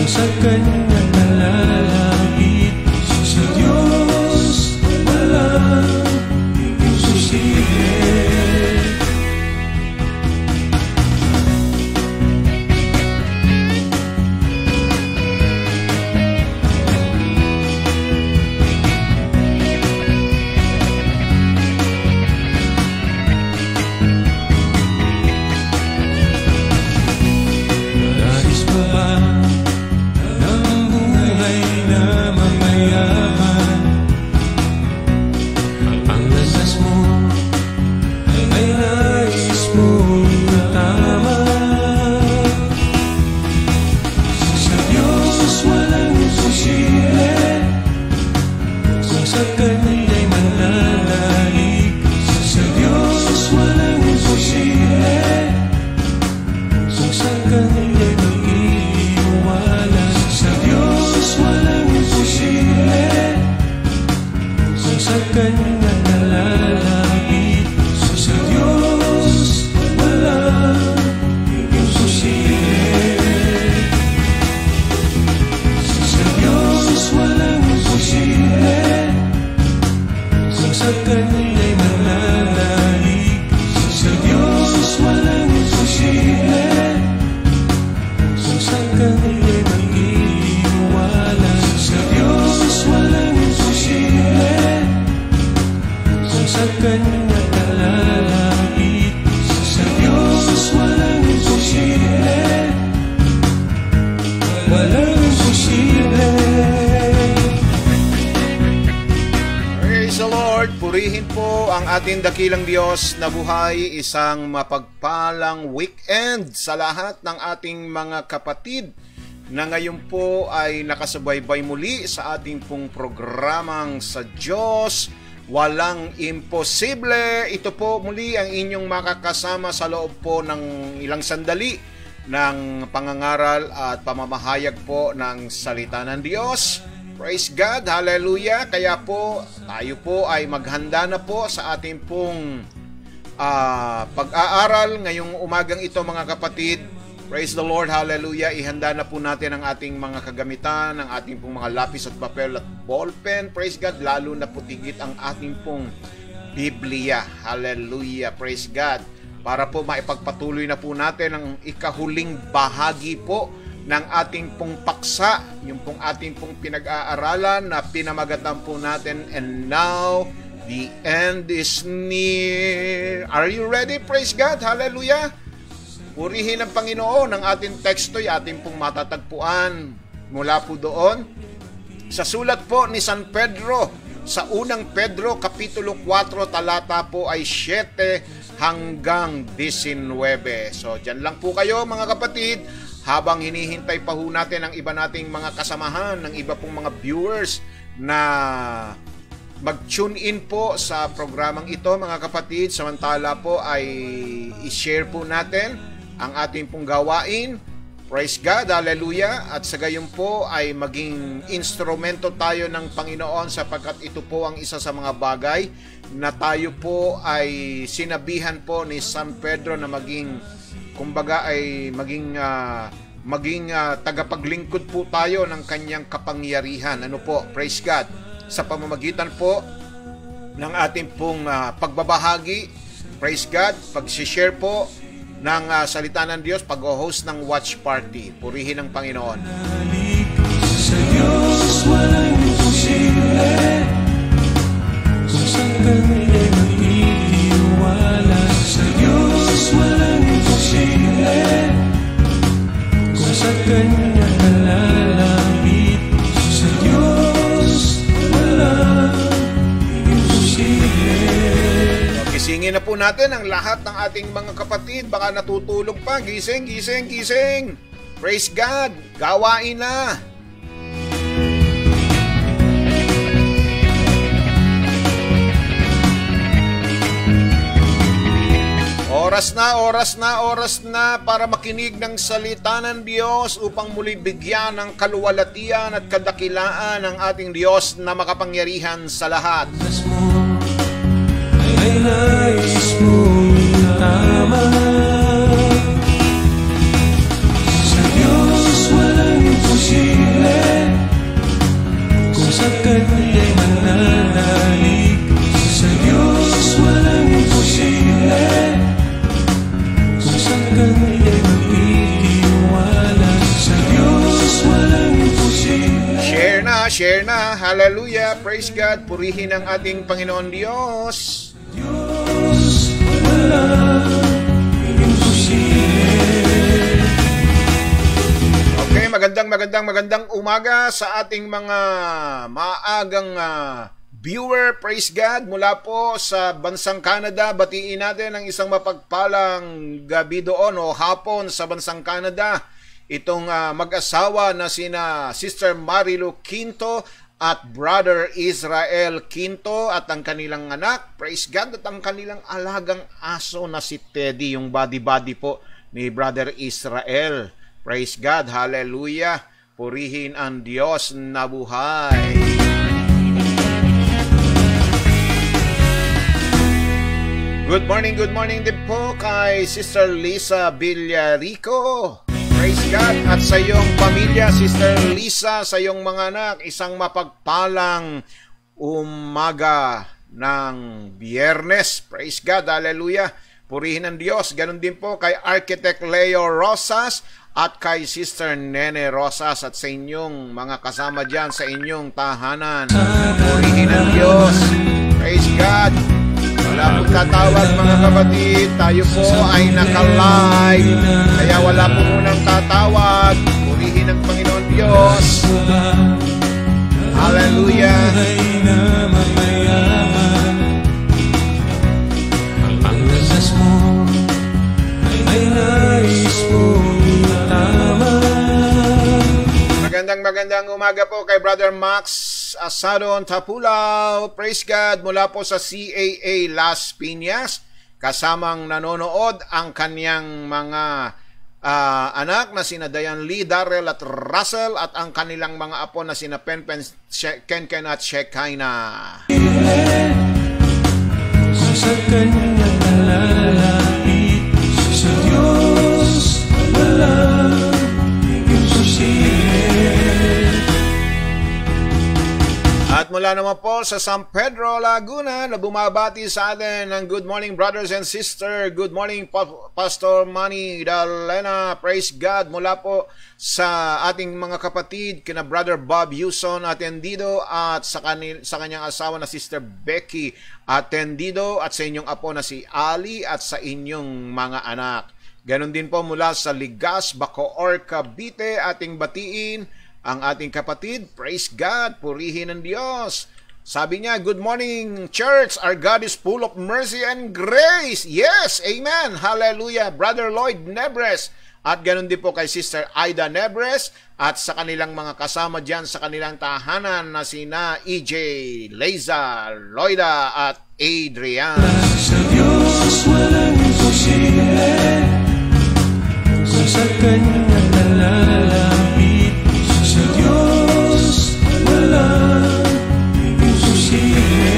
sa Kanya nalalapit, sa Diyos walang imposible. Purihin po ang ating dakilang Diyos na buhay. Isang mapagpalang weekend sa lahat ng ating mga kapatid na ngayon po ay nakasubaybay muli sa ating pong programang Sa Diyos Walang Imposible. Ito po muli ang inyong makakasama sa loob po ng ilang sandali ng pangangaral at pamamahayag po ng salita ng Diyos. Praise God, hallelujah. Kaya po, tayo po ay maghanda na po sa ating pong pag-aaral ngayong umagang ito mga kapatid. Praise the Lord, hallelujah. Ihanda na po natin ang ating mga kagamitan, ang ating pong mga lapis at papel at ballpen. Praise God, lalo na po tigit ang ating pong Biblia. Hallelujah, praise God. Para po maipagpatuloy na po natin ang ikahuling bahagi po ng ating pong paksa, yung pong ating pong pinag-aaralan na pinamagatan po natin, and now the end is near. Are you ready? Praise God, hallelujah. Purihin ang Panginoon. Ang ating teksto ay ating pong matatagpuan mula po doon sa sulat po ni San Pedro sa unang Pedro kapitulo 4 talata po ay 7 hanggang 19. So dyan lang po kayo mga kapatid, habang hinihintay pa ho natin ang iba nating mga kasamahan, ng iba pong mga viewers na mag-tune in po sa programang ito mga kapatid. Samantala po ay i-share po natin ang ating pong gawain. Praise God, hallelujah. At sa gayon po ay maging instrumento tayo ng Panginoon, sapagkat ito po ang isa sa mga bagay na tayo po ay sinabihan po ni San Pedro na maging, kumbaga ay maging tagapaglingkod po tayo ng kanyang kapangyarihan. Ano po? Praise God. Sa pamamagitan po ng ating pong pagbabahagi, praise God, pag-share po ng salita ng Diyos, pag-host ng watch party. Purihin ang Panginoon. Sa Diyos walang imposible, kung saan kami magtitiwala. Sa Diyos walang imposible, kung saan Kanya nalalapit. Sa Diyos walang imposible. Gisingin na po natin ang lahat ng ating mga kapatid. Baka natutulog pa. Gising, gising, gising. Praise God. Gawain na. Oras na para makinig ng salita ng Diyos upang muli bigyan ng kaluwalhatian at kadakilaan ng ating Diyos na makapangyarihan sa lahat. Ay nais mong tama. Sa Diyos walang imposible. Pa-share na. Hallelujah. Praise God. Purihin ang ating Panginoon Diyos. Diyos, walang imposible. Okay, magandang umaga sa ating mga maagang viewer. Praise God. Mula po sa bansang Canada, batiin natin ang isang mapagpalang gabi doon o hapon sa bansang Canada. Itong mag-asawa na sina Sister Marilu Quinto at Brother Israel Quinto at ang kanilang anak, praise God, at ang kanilang alagang aso na si Teddy, yung body po ni Brother Israel. Praise God, hallelujah, purihin ang Diyos na buhay. Good morning din po kay Sister Lisa Villarico. Praise God. At sa iyong pamilya, Sister Lisa, sa iyong mga anak, isang mapagpalang umaga ng Biyernes. Praise God. Hallelujah. Purihin ang Diyos. Ganon din po kay Architect Leo Rosas at kay Sister Nene Rosas at sa inyong mga kasama dyan sa inyong tahanan. Purihin ang Diyos. Praise God. Wala pong tatawag mga kapatid, tayo po ay naka-live, kaya wala po munang tatawag. Purihin ang Panginoon Diyos. Hallelujah. Ang dasas mo ay nais mong tama. Magandang umaga po kay Brother Max Asadon Tapulaw. Praise God. Mula po sa CAA Las Piñas, kasamang nanonood ang kanyang mga anak na sina Diane Lee, Darrell at Russell at ang kanilang mga apo na sina Penpen, Kenken at Shekinah. Kung sa kanya nalalapit sa Diyos, walang imposible. At mula naman po sa San Pedro, Laguna, na bumabati sa atin ng good morning brothers and sisters. Good morning Pastor Manny Dalena. Praise God. Mula po sa ating mga kapatid, kina Brother Bob Yuson atendido at sa kanyang asawa na Sister Becky atendido at sa inyong apo na si Ali at sa inyong mga anak. Ganon din po mula sa Ligas, Bacoor, Cavite, ating batiin ang ating kapatid. Praise God, purihin ang Diyos. Sabi niya, good morning church, our God is full of mercy and grace. Yes, amen, hallelujah. Brother Lloyd Nebres at ganun din po kay Sister Aida Nebres at sa kanilang mga kasama dyan sa kanilang tahanan na sina EJ, Leiza, Loida at Adrian. Sa Diyos walang imposible. Kung sa kanya nalalapit sa Diyos, walang imposible.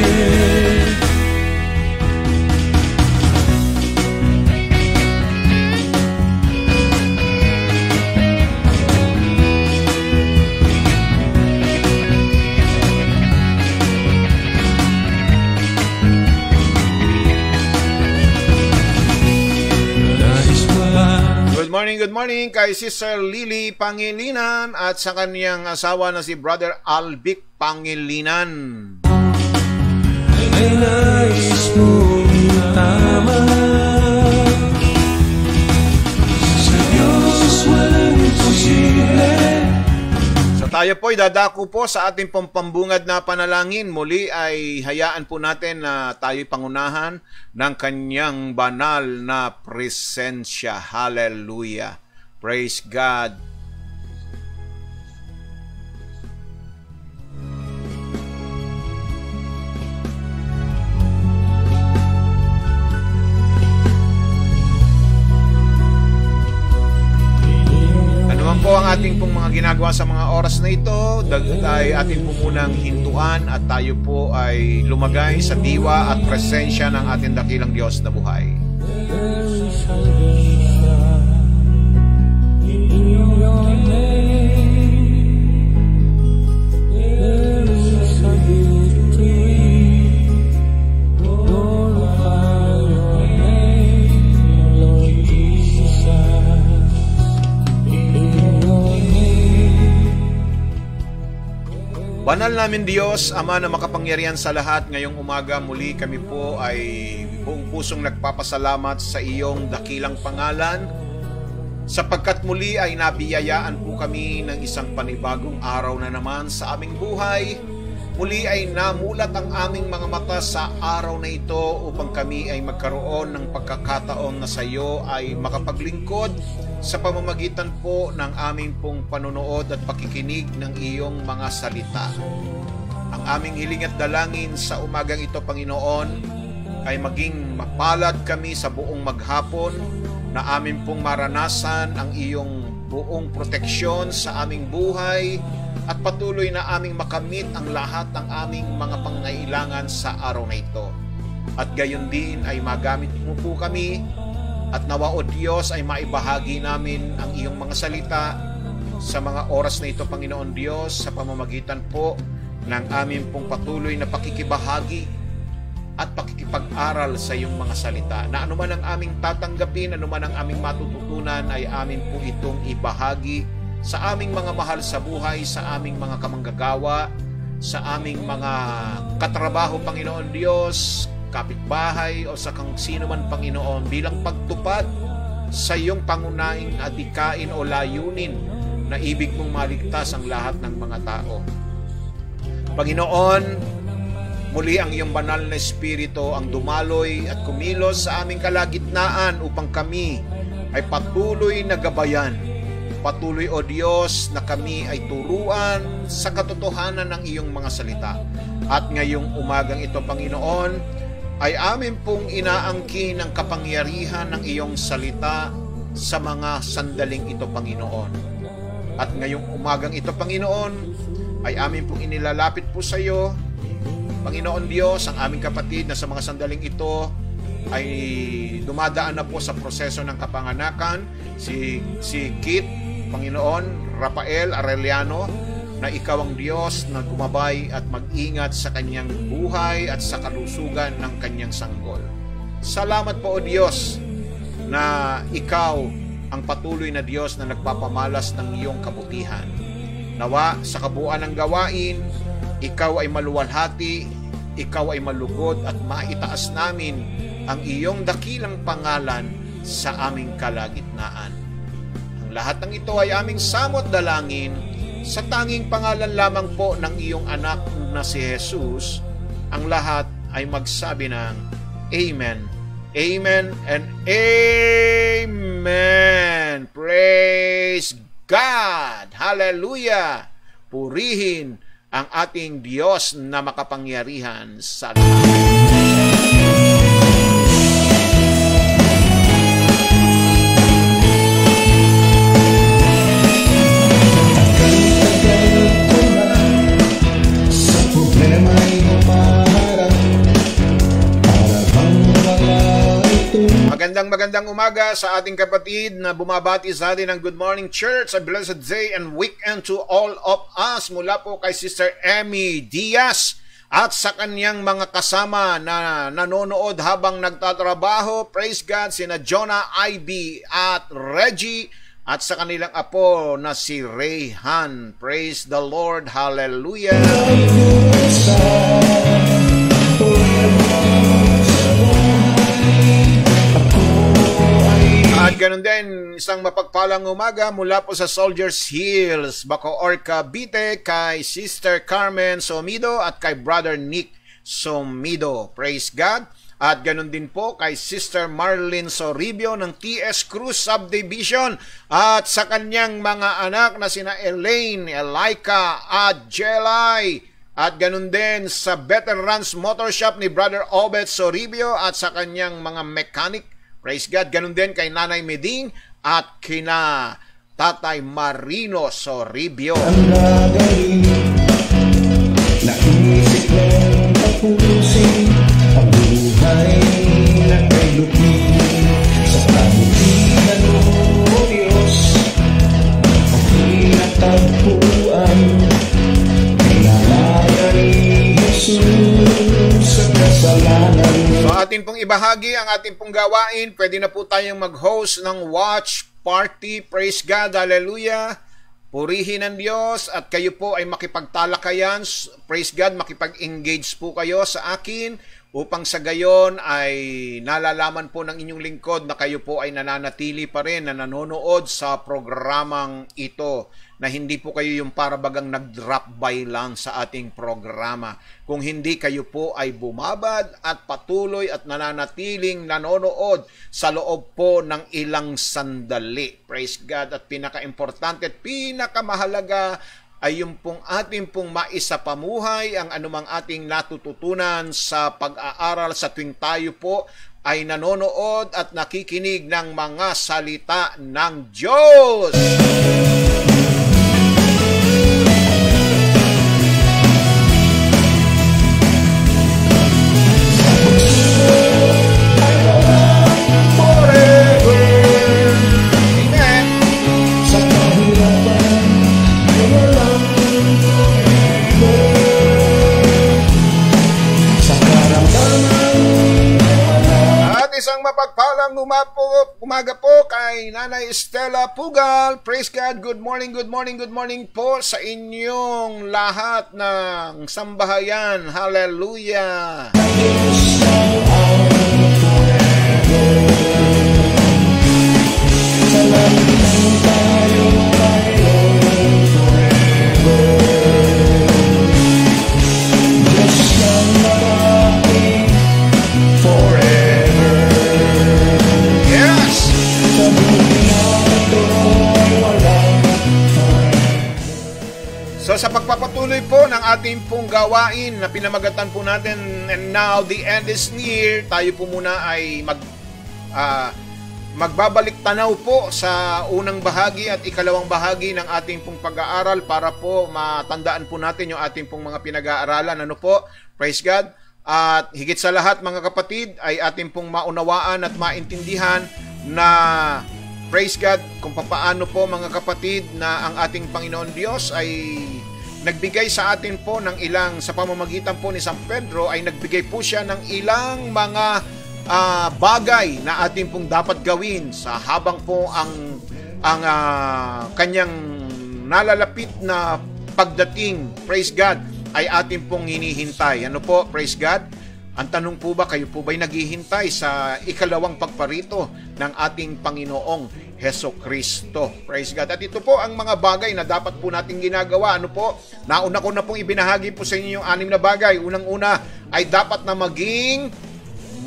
Good morning kay Sister Lily Pangilinan at sa kaniyang asawa na si Brother Albic Pangilinan. Ay nais mong tama. Sa Diyos walang imposible. So tayo po'y dadako po sa ating pambungad na panalangin. Muli ay hayaan po natin na tayo'y pangunahan ng kanyang banal na presensya. Hallelujah. Praise God. Ano po ang ating pong mga ginagawa sa mga oras na ito, ay ating po munang hintuan at tayo po ay lumagay sa diwa at presensya ng ating dakilang Diyos na buhay. Banal namin Diyos, Ama na makapangyarihan sa lahat, ngayong umaga muli kami po ay buong pusong nagpapasalamat sa iyong dakilang pangalan, sapagkat muli ay nabiyayaan po kami ng isang panibagong araw na naman sa aming buhay. Muli ay namulat ang aming mga mata sa araw na ito upang kami ay magkaroon ng pagkakataon na sa iyo ay makapaglingkod sa pamamagitan po ng aming pong panonood at pakikinig ng iyong mga salita. Ang aming hiling at dalangin sa umagang ito, Panginoon, ay maging mapalad kami sa buong maghapon, na amin pong maranasan ang iyong buong proteksyon sa aming buhay at patuloy na aming makamit ang lahat ng aming mga pangangailangan sa araw na ito. At gayon din ay magamit mo po kami at nawa o Diyos ay maibahagi namin ang iyong mga salita sa mga oras na ito, Panginoon Diyos, sa pamamagitan po ng aming pong patuloy na pakikibahagi at pakikipag-aral sa iyong mga salita, na anuman ang aming tatanggapin, anuman ang aming matututunan, ay amin po itong ibahagi sa aming mga mahal sa buhay, sa aming mga kamanggagawa, sa aming mga katrabaho, Panginoon Diyos, kapitbahay o sa kung sino man, Panginoon, bilang pagtupad sa iyong pangunahing adikain o layunin na ibig mong maligtas ang lahat ng mga tao. Panginoon, muli ang iyong banal na Espiritu ang dumaloy at kumilos sa aming kalagitnaan upang kami ay patuloy na gabayan. Patuloy, O Diyos, na kami ay turuan sa katotohanan ng iyong mga salita. At ngayong umagang ito, Panginoon, ay amin pong inaangkin ang kapangyarihan ng iyong salita sa mga sandaling ito, Panginoon. At ngayong umagang ito, Panginoon, ay amin pong inilalapit po sa iyo, Panginoon Diyos, ang aming kapatid na sa mga sandaling ito ay dumadaan na po sa proseso ng kapanganakan, si Kit, Panginoon, Rafael Arellano, na ikaw ang Diyos na gumabay at mag-ingat sa kanyang buhay at sa kalusugan ng kanyang sanggol. Salamat po, O Diyos, na ikaw ang patuloy na Diyos na nagpapamalas ng iyong kabutihan. Nawa sa kabuuan ng gawain, ikaw ay maluwalhati, ikaw ay malugod at maitaas namin ang iyong dakilang pangalan sa aming kalagitnaan. Ang lahat ng ito ay aming samot dalangin sa tanging pangalan lamang po ng iyong anak na si Jesus. Ang lahat ay magsabi ng Amen, Amen, and Amen. Praise God! Hallelujah! Purihin ang ating Diyos na makapangyarihan sa lahat. Magandang umaga sa ating kapatid na bumabati sa atin ng Good Morning Church. A blessed day and weekend to all of us. Mula po kay Sister Emmy Diaz at sa kanyang mga kasama na nanonood habang nagtatrabaho. Praise God, sina Jonah, Ivy at Reggie, at sa kanilang apo na si Rayhan. Praise the Lord. Hallelujah. At ganun din, isang mapagpalang umaga mula po sa Soldiers Hills, Bacoor, Cavite, kay Sister Carmen Somido at kay Brother Nick Somido. Praise God. At ganun din po kay Sister Marlene Soribio ng TS Cruz Subdivision at sa kanyang mga anak na sina Elaine, Elaika at Jelay. At ganun din sa Veterans Motor Shop ni Brother Obed Soribio at sa kanyang mga mechanic. Praise God. Ganun din kay Nanay Meding at kina Tatay Marino Soribio. Ang gagawin, naisip lang tapusin ang buhay na kay lupin sa kabutihan mo, Diyos. Ako'y natagpuan, pinalaya ni Jesus sa kasalanan. So atin pong ibahagi ang ating pong gawain. Pwede na po tayong mag-host ng watch party. Praise God. Hallelujah. Purihin ang Diyos at kayo po ay makipagtalakayan. Praise God, makipag-engage po kayo sa akin upang sa gayon ay nalalaman po ng inyong lingkod na kayo po ay nananatili pa rin na nanonood sa programang ito. Na hindi po kayo yung parabagang nag-drop by lang sa ating programa. Kung hindi, kayo po ay bumabad at patuloy at nananatiling nanonood sa loob po ng ilang sandali. Praise God. At pinaka-importante at pinakamahalaga ay yung pong ating pong maisapamuhay ang anumang ating natututunan sa pag-aaral sa tuwing tayo po ay nanonood at nakikinig ng mga salita ng Diyos. Isang mapagpalang umaga po kay Nanay Estela Pugal. Praise God. Good morning, good morning, good morning po sa inyong lahat ng sambahayan. Hallelujah. Sa pagpapatuloy po ng ating pong gawain na pinamagatan po natin, and now the end is near, tayo po muna ay magbabalik tanaw po sa unang bahagi at ikalawang bahagi ng ating pong pag-aaral para po matandaan po natin yung ating pong mga pinag-aaralan. Ano po? Praise God. At higit sa lahat mga kapatid ay ating pong maunawaan at maintindihan na praise God kung papaano po mga kapatid na ang ating Panginoon Diyos ay nagbigay sa atin po ng ilang, sa pamamagitan po ni San Pedro ay nagbigay po siya ng ilang mga bagay na atin pong dapat gawin sa habang po ang kanyang nalalapit na pagdating, praise God, ay atin pong hinihintay. Ano po, praise God? Ang tanong po ba, kayo po ba'y naghihintay sa ikalawang pagparito ng ating Panginoong Hesukristo? Praise God. At ito po ang mga bagay na dapat po nating ginagawa. Ano po? Nauna ko na pong ibinahagi po sa inyo yung 6 na bagay. Unang-una ay dapat na maging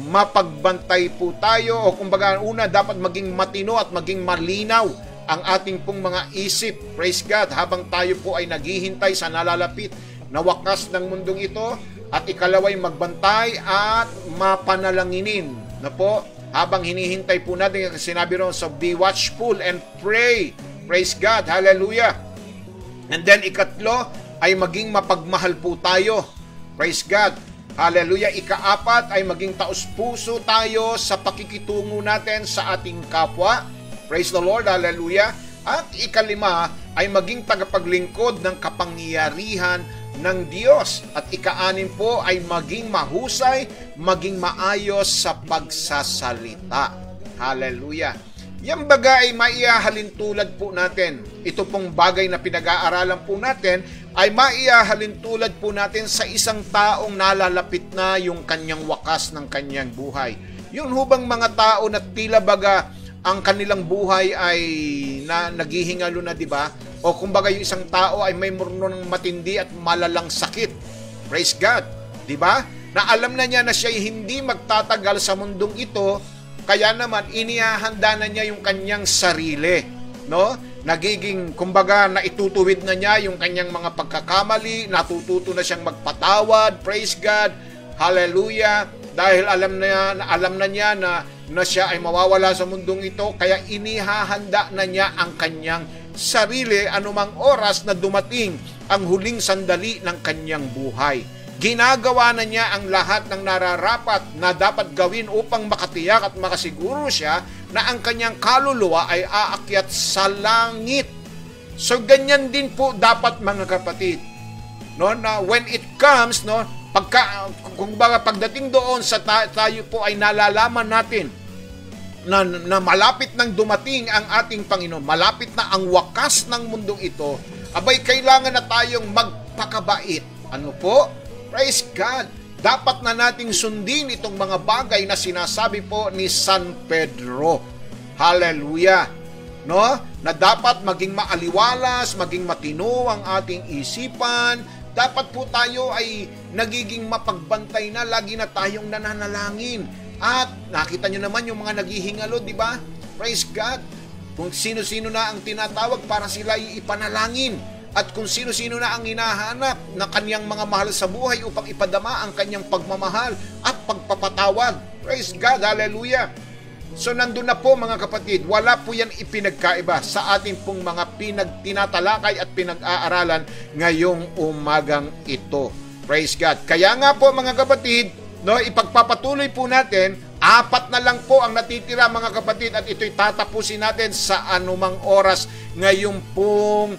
mapagbantay po tayo, o kumbaga una, dapat maging matino at maging malinaw ang ating pong mga isip. Praise God. Habang tayo po ay naghihintay sa nalalapit na wakas ng mundong ito. At ikalaway, magbantay at mapanalanginin. Na po, habang hinihintay po natin, sinabi ron, so be watchful and pray. Praise God. Hallelujah. And then ikatlo ay maging mapagmahal po tayo. Praise God. Hallelujah. Ika-4 ay maging taos-puso tayo sa pakikitungo natin sa ating kapwa. Praise the Lord. Hallelujah. At ika-5 ay maging tagapaglingkod ng kapangyarihan ng Diyos. At ika-6 po ay maging mahusay, maging maayos sa pagsasalita. Hallelujah. Yang baga ay maiahalin tulad po natin. Ito pong bagay na pinag-aaralan po natin ay maiahalin tulad po natin sa isang taong nalalapit na yung kanyang wakas ng kanyang buhay. Yun hubang mga tao na tila baga ang kanilang buhay ay naghihingalo na, di ba? O kumbaga yung isang tao ay may ng matindi at malalang sakit. Praise God. Di ba? Na alam na niya na siya hindi magtatagal sa mundong ito, kaya naman inihahanda na niya yung kanyang sarili. No? Nagiging, kumbaga, naitutuwid na niya yung kanyang mga pagkakamali, natututo na siyang magpatawad. Praise God. Hallelujah. Dahil alam na niya na siya ay mawawala sa mundong ito, kaya inihahanda na niya ang kanyang sarili anumang oras na dumating ang huling sandali ng kanyang buhay. Ginagawa na niya ang lahat ng nararapat na dapat gawin upang makatiyak at makasiguro siya na ang kanyang kaluluwa ay aakyat sa langit. So ganyan din po dapat mga kapatid. No, na when it comes, no, pagdating doon sa tayo po ay nalalaman natin na malapit nang dumating ang ating Panginoon, malapit na ang wakas ng mundong ito, abay kailangan na tayong magpakabait. Ano po? Praise God! Dapat na nating sundin itong mga bagay na sinasabi po ni San Pedro. Hallelujah! No? Na dapat maging maaliwalas, maging matino ang ating isipan. Dapat po tayo ay nagiging mapagbantay na, lagi na tayong nananalangin. At nakita nyo naman yung mga naghihingalo, di ba? Praise God! Kung sino-sino na ang tinatawag para sila ipanalangin. At kung sino-sino na ang hinahanap na kanyang mga mahal sa buhay upang ipadama ang kanyang pagmamahal at pagpapatawad. Praise God! Hallelujah! So nandun na po mga kapatid, wala po yan ipinagkaiba sa ating pong mga tinatalakay at pinag-aaralan ngayong umagang ito. Praise God! Kaya nga po mga kapatid, no, ipagpapatuloy po natin, 4 na lang po ang natitira mga kapatid, at ito'y tatapusin natin sa anumang oras ngayong pong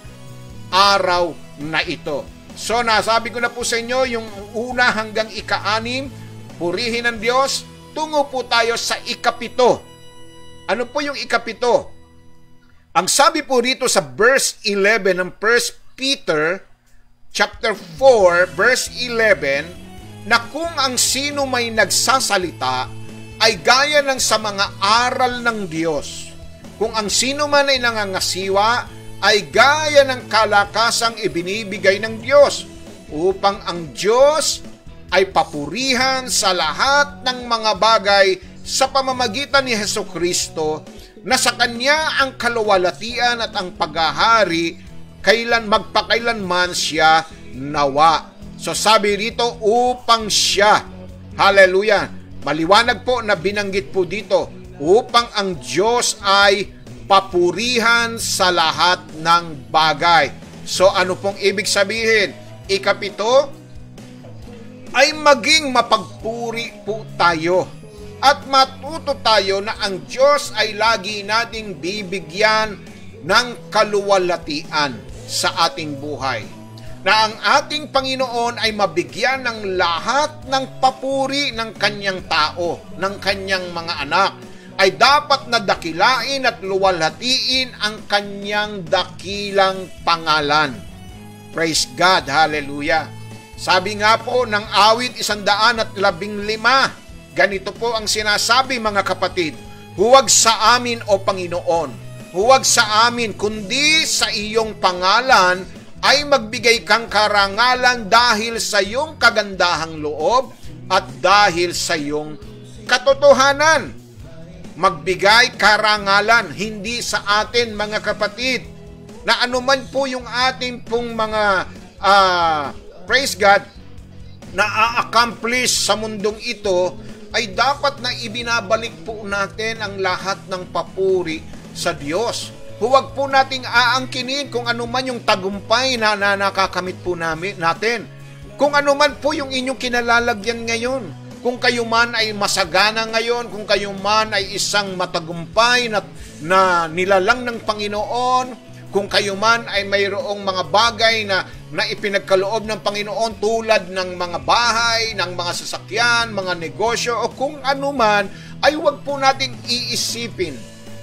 araw na ito. So nasabi ko na po sa inyo, yung una hanggang ika-6, purihin ang Diyos. Tungo po tayo sa ika-7. Ano po yung ika-7? Ang sabi po rito sa verse 11 ng 1 Peter chapter 4 verse 11, na kung ang sino may nagsasalita ay gaya ng sa mga aral ng Diyos. Kung ang sino man ay nangangasiwa ay gaya ng kalakasang ibinibigay ng Diyos, upang ang Diyos ay papurihan sa lahat ng mga bagay sa pamamagitan ni Hesukristo, na sa Kanya ang kaluwalhatian at ang paghahari magpakailanman siya nawa. So sabi rito, upang siya. Hallelujah! Maliwanag po na binanggit po dito, upang ang Diyos ay papurihan sa lahat ng bagay. So ano pong ibig sabihin? Ika-7 ay maging mapagpuri po tayo at matuto tayo na ang Diyos ay lagi nating bibigyan ng kaluwalhatian sa ating buhay. Na ang ating Panginoon ay mabigyan ng lahat ng papuri ng kanyang tao, ng kanyang mga anak, ay dapat na dakilain at luwalhatiin ang kanyang dakilang pangalan. Praise God! Hallelujah! Sabi nga po ng awit 115, ganito po ang sinasabi mga kapatid, huwag sa amin o Panginoon, huwag sa amin, kundi sa iyong pangalan ay magbigay kang karangalan dahil sa iyong kagandahang loob at dahil sa iyong katotohanan. Magbigay karangalan, hindi sa atin mga kapatid, na anuman po yung ating pong mga praise God na a-accomplish sa mundong ito, ay dapat na ibinabalik po natin ang lahat ng papuri sa Diyos. Huwag po nating aangkinin kung anuman yung tagumpay na nakakamit po natin. Kung anuman po yung inyong kinalalagyan ngayon. Kung kayo man ay masagana ngayon, kung kayo man ay isang matagumpay na nilalang ng Panginoon, kung kayo man ay mayroong mga bagay na ipinagkaloob ng Panginoon tulad ng mga bahay, ng mga sasakyan, mga negosyo, o kung ano man, ay huwag po nating iisipin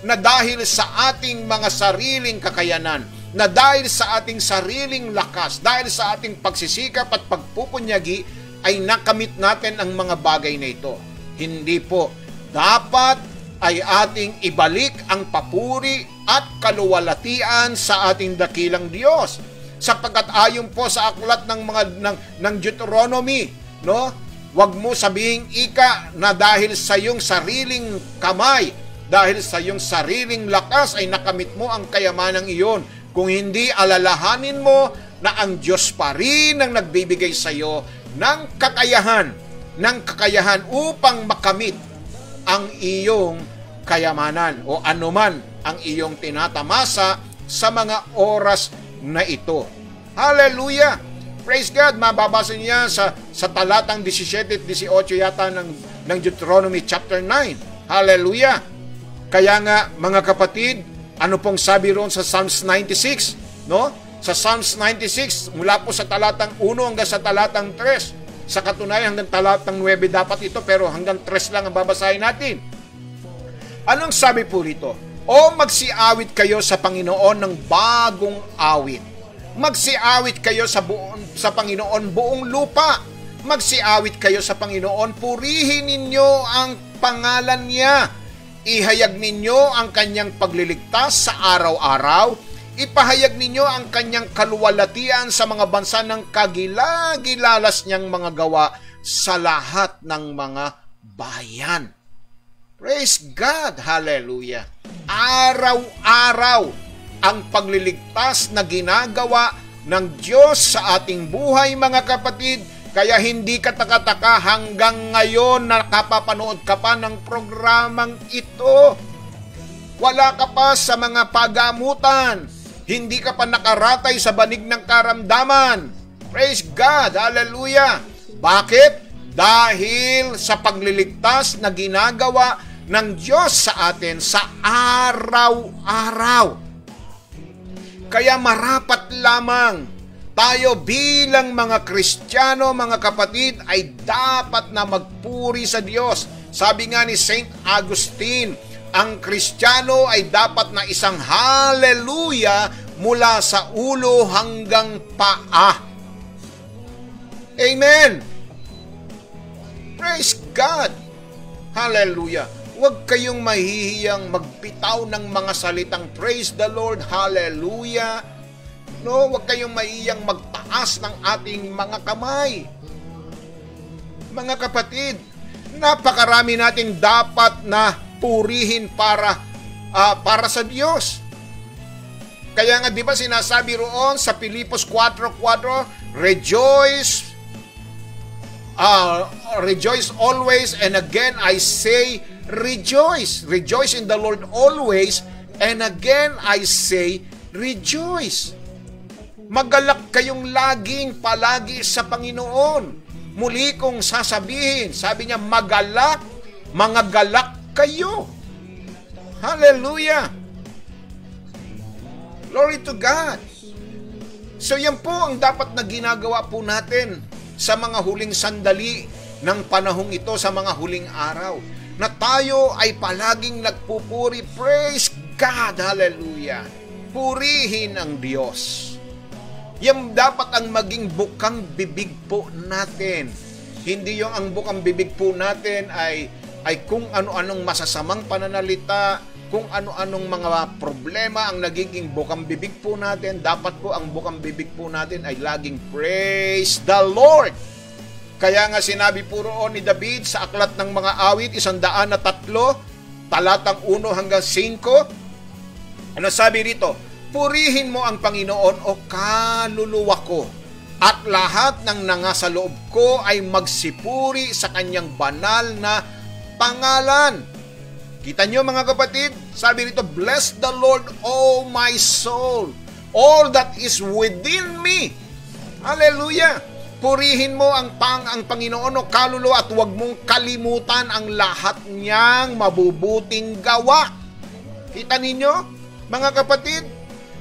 na dahil sa ating mga sariling kakayanan, na dahil sa ating sariling lakas, dahil sa ating pagsisikap at pagpupunyagi, ay nakamit natin ang mga bagay na ito. Hindi po. Dapat ay ating ibalik ang papuri at kaluwalhatian sa ating dakilang Diyos. Sapagkat ayon po sa aklat ng Deuteronomy, no? Huwag mo sabihing ika na dahil sa iyong sariling kamay, dahil sa iyong sariling lakas ay nakamit mo ang kayamanang iyon. Kung hindi, alalahanin mo na ang Diyos pa rin ang nagbibigay sa iyo ng kakayahan upang makamit ang iyong kayamanan o anuman ang iyong tinatamasa sa mga oras na ito. Hallelujah! Praise God! Mababasa niya sa talatang 17 at 18 yata ng Deuteronomy chapter 9. Hallelujah! Kaya nga mga kapatid, ano pong sabi roon sa Psalms 96? No? Sa Psalms 96, mula po sa talatang 1 hanggang sa talatang 3. Sa katunayan hanggang talatang 9 dapat ito, pero hanggang 3 lang ang babasahin natin. Anong sabi po rito? O magsiawit kayo sa Panginoon ng bagong awit. Magsiawit kayo sa Panginoon buong lupa. Magsiawit kayo sa Panginoon, purihin ninyo ang pangalan niya. Ihayag ninyo ang kanyang pagliligtas sa araw-araw. Ipahayag ninyo ang kanyang kaluwalhatian sa mga bansa ng kagilagilalas niyang mga gawa sa lahat ng mga bayan. Praise God! Hallelujah! Araw-araw ang pagliligtas na ginagawa ng Diyos sa ating buhay, mga kapatid. Kaya hindi ka taka-taka hanggang ngayon nakapapanood ka pa ng programang ito. Wala ka pa sa mga pagamutan. Hindi ka pa nakaratay sa banig ng karamdaman. Praise God! Hallelujah! Bakit? Dahil sa pagliligtas na ginagawa ng Diyos sa atin sa araw-araw. Kaya marapat lamang tayo bilang mga Kristiyano, mga kapatid, ay dapat na magpuri sa Diyos. Sabi nga ni Saint Augustine, ang Kristiyano ay dapat na isang hallelujah mula sa ulo hanggang paa. Amen! Praise God! Hallelujah! Huwag kayong mahihiyang magbitaw ng mga salitang praise the Lord, hallelujah. No, huwag kayong mahihiyang magtaas ng ating mga kamay. Mga kapatid, napakarami natin dapat na purihin para sa Diyos. Kaya nga, di ba sinasabi roon sa Filipos 4:4, rejoice always, and again I say rejoice. Rejoice in the Lord always, and again I say rejoice. Magalak kayong laging palagi sa Panginoon. Muli kong sasabihin, sabi niya, mga galak kayo. Hallelujah! Glory to God! So yan po ang dapat na ginagawa po natin sa mga huling sandali ng panahong ito, sa mga huling araw, na tayo ay palaging nagpupuri. Praise God! Hallelujah! Purihin ang Diyos. Yan dapat ang maging bukang bibig po natin. Hindi yung ang bukang bibig po natin ay kung ano-anong masasamang pananalita, kung ano-anong mga problema ang nagiging bukang bibig po natin. Dapat po ang bukang bibig po natin ay laging praise the Lord. Kaya nga sinabi po roon ni David sa Aklat ng Mga Awit 103, talatang 1 hanggang 5. Ano sabi rito? Purihin mo ang Panginoon o kaluluwa ko, at lahat ng nangasa loob ko ay magsipuri sa kanyang banal na pangalan. Kita nyo mga kapatid? Sabi rito, bless the Lord, O my soul, all that is within me. Hallelujah! Purihin mo ang Panginoon o kaluluwa, at huwag mong kalimutan ang lahat niyang mabubuting gawa. Kita ninyo, mga kapatid,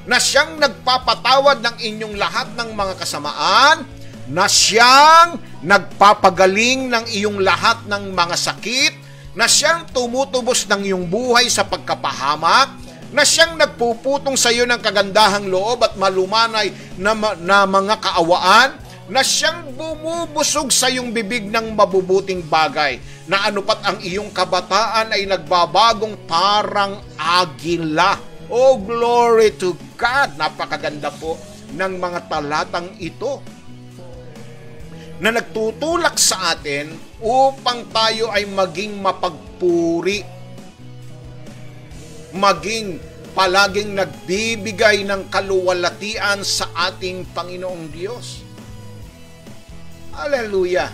na siyang nagpapatawad ng inyong lahat ng mga kasamaan, na siyang nagpapagaling ng iyong lahat ng mga sakit, na siyang tumutubos ng iyong buhay sa pagkapahamak, na siyang nagpuputong sa iyo ng kagandahang loob at malumanay na mga kaawaan, na siyang bumubusog sa iyong bibig ng mabubuting bagay, na anupat ang iyong kabataan ay nagbabagong parang agila. Oh, glory to God! Napakaganda po ng mga talatang ito na nagtutulak sa atin upang tayo ay maging mapagpuri, maging palaging nagbibigay ng kaluwalhatian sa ating Panginoong Diyos. Hallelujah!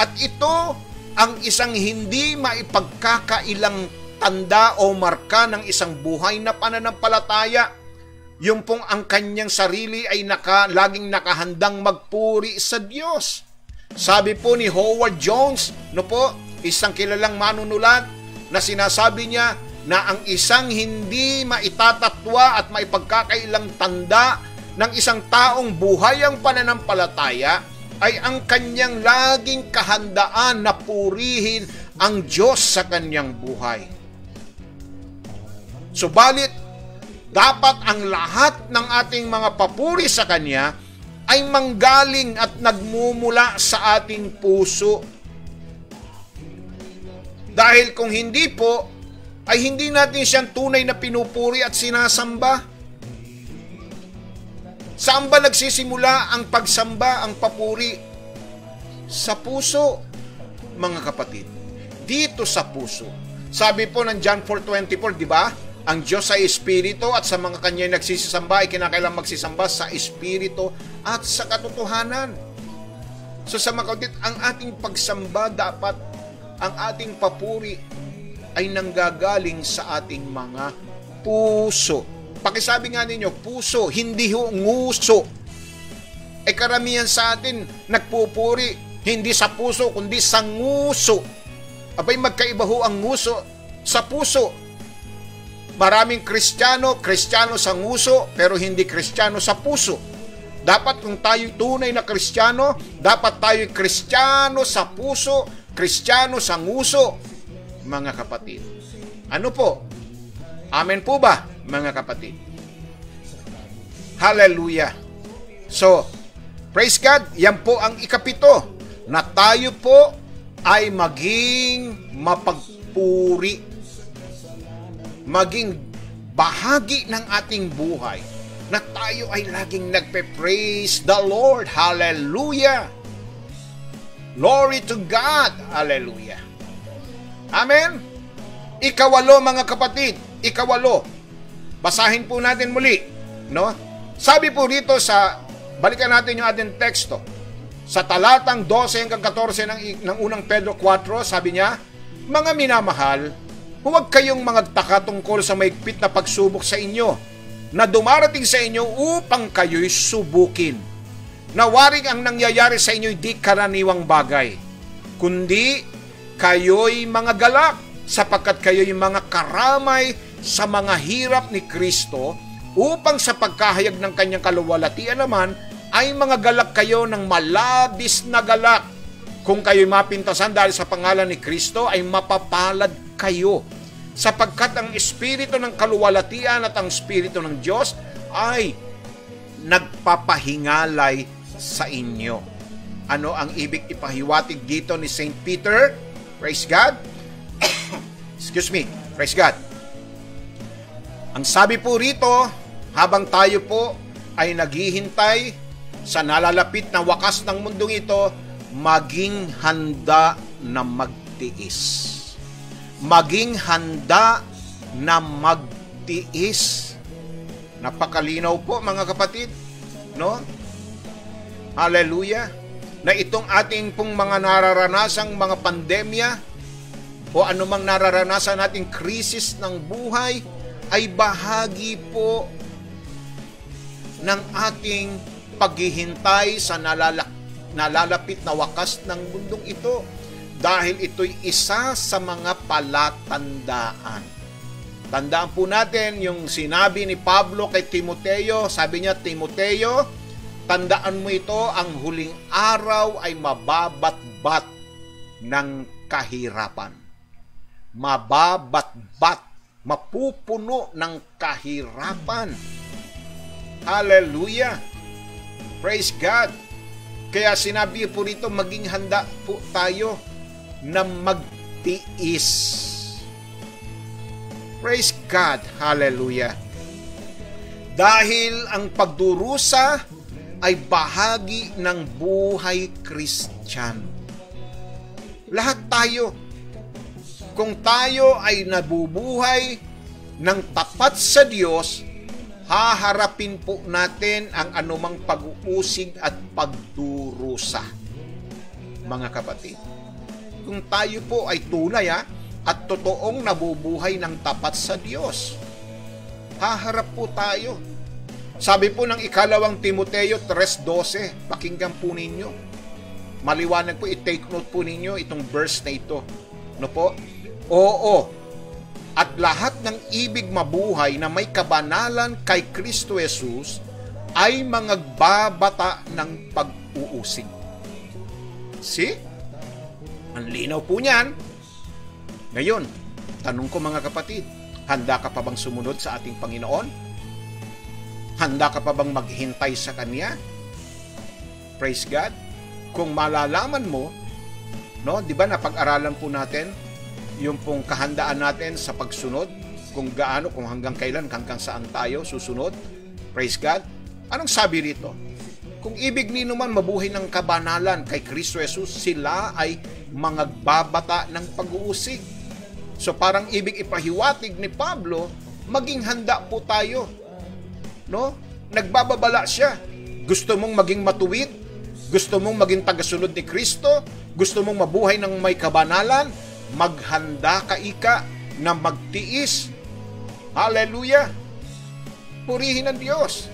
At ito ang isang hindi maipagkakailang tanda o marka ng isang buhay na pananampalataya. Yung pong ang kanyang sarili ay laging nakahandang magpuri sa Diyos. Sabi po ni Howard Jones, isang kilalang manunulat, na sinasabi niya na ang isang hindi maitatatwa at maipagkakailang tanda ng isang taong buhay ang pananampalataya ay ang kanyang laging kahandaan na purihin ang Diyos sa kanyang buhay. Subalit, dapat ang lahat ng ating mga papuri sa Kanya ay manggaling at nagmumula sa ating puso. Dahil kung hindi po, ay hindi natin siyang tunay na pinupuri at sinasamba. Saan ba nagsisimula ang pagsamba, ang papuri? Sa puso, mga kapatid. Dito sa puso. Sabi po ng John 4:24, di ba? Ang Diyos ay Espiritu at sa mga Kanya'y nagsisisamba ay kinakailangan magsisamba sa Espiritu at sa katotohanan. So sa mga kapatid, ang ating pagsamba dapat, ang ating papuri ay nanggagaling sa ating mga puso. Pakisabi nga ninyo, puso, hindi nguso. Karamihan sa atin nagpupuri, hindi sa puso, kundi sa nguso. Abay, magkaiba ho ang nguso sa puso. Maraming Kristiyano sa nguso, pero hindi Kristiyano sa puso. Dapat kung tayo'y tunay na Kristiyano, dapat tayo'y Kristiyano sa puso, Kristiyano sa nguso. Mga kapatid, ano po? Amen po ba, mga kapatid? Hallelujah! So, praise God, yan po ang ikapito, na tayo po ay maging mapagpuri, maging bahagi ng ating buhay, na tayo ay laging nagpe-praise the Lord. Hallelujah! Glory to God! Hallelujah! Amen? Ikawalo, mga kapatid, ikawalo. Basahin po natin muli, no? Sabi po rito balikan natin yung ating teksto. Sa talatang 12 hanggang 14 ng unang Pedro 4, sabi niya, mga minamahal, huwag kayong magtaka tungkol sa maigpit na pagsubok sa inyo, na dumarating sa inyo upang kayo'y subukin. Nawaring ang nangyayari sa inyo'y di karaniwang bagay, kundi kayo'y mga galak, sapagkat kayo'y mga karamay sa mga hirap ni Kristo, upang sa pagkahayag ng kanyang kaluwalhatian naman, ay mga galak kayo ng malabis na galak. Kung kayo'y mapintasan dahil sa pangalan ni Kristo, ay mapapalad kayo, sapagkat ang Espiritu ng kaluwalhatian at ang Espiritu ng Diyos ay nagpapahingalay sa inyo. Ano ang ibig ipahiwatig dito ni St. Peter? Praise God. Excuse me. Praise God. Ang sabi po rito, habang tayo po ay naghihintay sa nalalapit na wakas ng mundong ito, maging handa na magtiis. Maging handa na magtiis. Napakalinaw po, mga kapatid, no? Hallelujah. Na itong ating pong mga nararanasang mga pandemya o anumang nararanasan nating krisis ng buhay ay bahagi po ng ating paghihintay sa nalalapit na wakas ng mundong ito, dahil ito'y isa sa mga palatandaan. Tandaan po natin yung sinabi ni Pablo kay Timoteo. Sabi niya, Timoteo, tandaan mo ito, ang huling araw ay mababatbat ng kahirapan. Mababatbat, mapupuno ng kahirapan. Hallelujah! Praise God! Kaya sinabi po rito, maging handa po tayo na magtiis. Praise God! Hallelujah! Dahil ang pagdurusa ay bahagi ng buhay Kristiyano. Lahat tayo, kung tayo ay nabubuhay ng tapat sa Diyos, haharapin po natin ang anumang pag-uusig at pagdurusa. Mga kapatid, kung tayo po ay tunay at totoong nabubuhay ng tapat sa Diyos, haharap po tayo. Sabi po ng ikalawang Timoteo 3:12, pakinggan po ninyo. Maliwanag po, i-take note po ninyo itong verse na ito. Ano po? Oo. At lahat ng ibig mabuhay na may kabanalan kay Kristo Jesus ay mangagbabata ng pag-uusig. See? Ang linaw po niyan. Ngayon, tanong ko, mga kapatid, Handa ka pa bang sumunod sa ating Panginoon? Handa ka pa bang maghintay sa Kanya? Praise God. Kung malalaman mo, no, 'di ba napag-aralan po natin yung pong kahandaan natin sa pagsunod, kung gaano, kung hanggang kailan, hanggang saan tayo susunod. Praise God. Anong sabi rito? Kung ibig nino man mabuhay ng kabanalan kay Kristo Jesus, sila ay mangagbabata ng pag-uusig. So parang ibig ipahiwatig ni Pablo, maging handa po tayo. No? Nagbababala siya. Gusto mong maging matuwid? Gusto mong maging tagasunod ni Kristo? Gusto mong mabuhay ng may kabanalan? Maghanda ka ika na magtiis. Hallelujah! Purihin ang Diyos.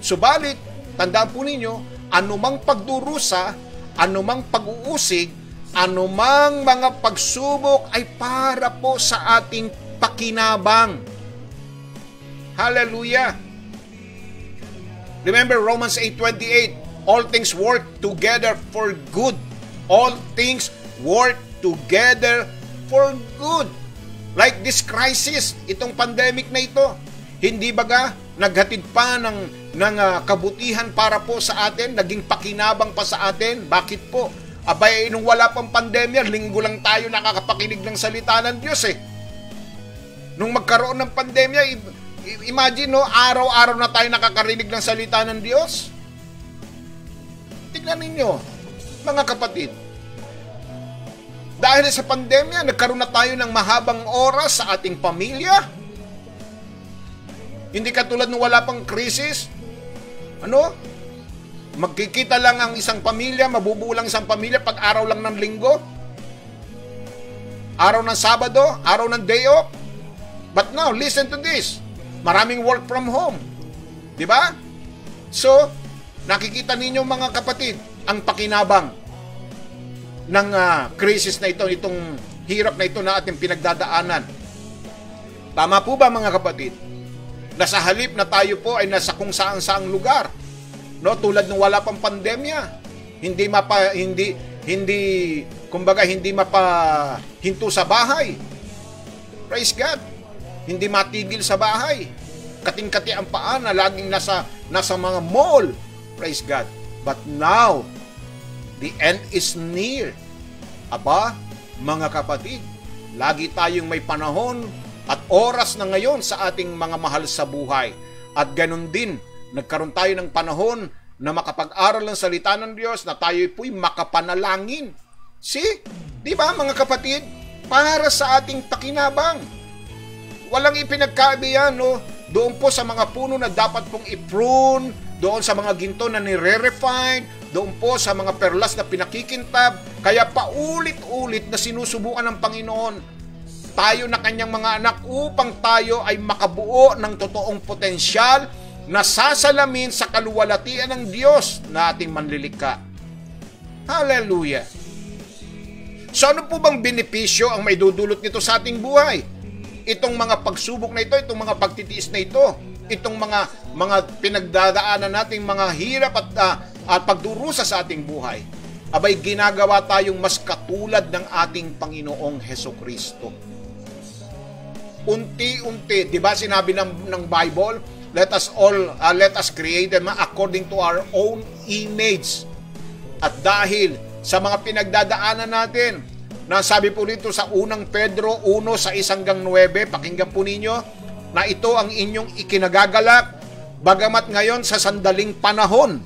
Subalit, tandaan po ninyo, anumang pagdurusa, anumang pag-uusig, anumang mga pagsubok ay para po sa ating pakinabang. Hallelujah! Remember Romans 8:28, all things work together for good. All things work together for good. Like this crisis, itong pandemic na ito, hindi baga naghatid pa ng kabutihan para po sa atin, naging pakinabang pa sa atin? Bakit po? Abay, nung wala pang pandemya, linggo lang tayo nakakapakinig ng salita ng Diyos eh. Nung magkaroon ng pandemya, imagine no, araw-araw na tayo nakakarinig ng salita ng Diyos. Tignan ninyo, mga kapatid. Dahil sa pandemya, nagkaroon na tayo ng mahabang oras sa ating pamilya. Hindi katulad nung wala pang krisis. Ano? Magkikita lang ang isang pamilya, mabubuo lang isang pamilya pag araw lang ng linggo. Araw ng Sabado, araw ng day off. But now, listen to this. Maraming work from home. Di ba? So, nakikita ninyo mga kapatid, ang pakinabang ng crisis na ito, itong hirap na ito na ating pinagdadaanan. Tama po ba mga kapatid? Na sa halip na tayo po ay nasa kung saan-saang lugar, no, tulad ng wala pang pandemya, hindi mapahinto sa bahay. Praise God. Hindi matigil sa bahay. Kating-kati ang paa na laging nasa mga mall. Praise God. But now, the end is near. Aba, mga kapatid, lagi tayong may panahon at oras na ngayon sa ating mga mahal sa buhay. At ganun din, nagkaroon tayo ng panahon na makapag-aral ng salita ng Diyos, na tayo po'y makapanalangin. See? Di ba mga kapatid? Para sa ating pakinabang. Walang ipinagkaiba yan, no? Doon po sa mga puno na dapat pong i-prune, doon sa mga ginto na nire-refine, doon po sa mga perlas na pinakikintab. Kaya paulit-ulit na sinusubukan ng Panginoon tayo na kanyang mga anak upang tayo ay makabuo ng totoong potensyal na sasalamin sa kaluwalhatian ng Diyos na ating manlilikha. Hallelujah! So ano po bang benepisyo ang maidudulot nito sa ating buhay? Itong mga pagsubok na ito, itong mga pagtitiis na ito, itong mga pinagdadaanan nating mga hirap at pagdurusa sa ating buhay, abay ginagawa tayong mas katulad ng ating Panginoong Hesukristo. Unti-unti, di ba sinabi ng Bible, let us create them according to our own image. At dahil sa mga pinagdadaanan natin, na sabi po dito sa unang Pedro 1 sa 1-9, pakinggan po ninyo, na ito ang inyong ikinagagalak, bagamat ngayon sa sandaling panahon,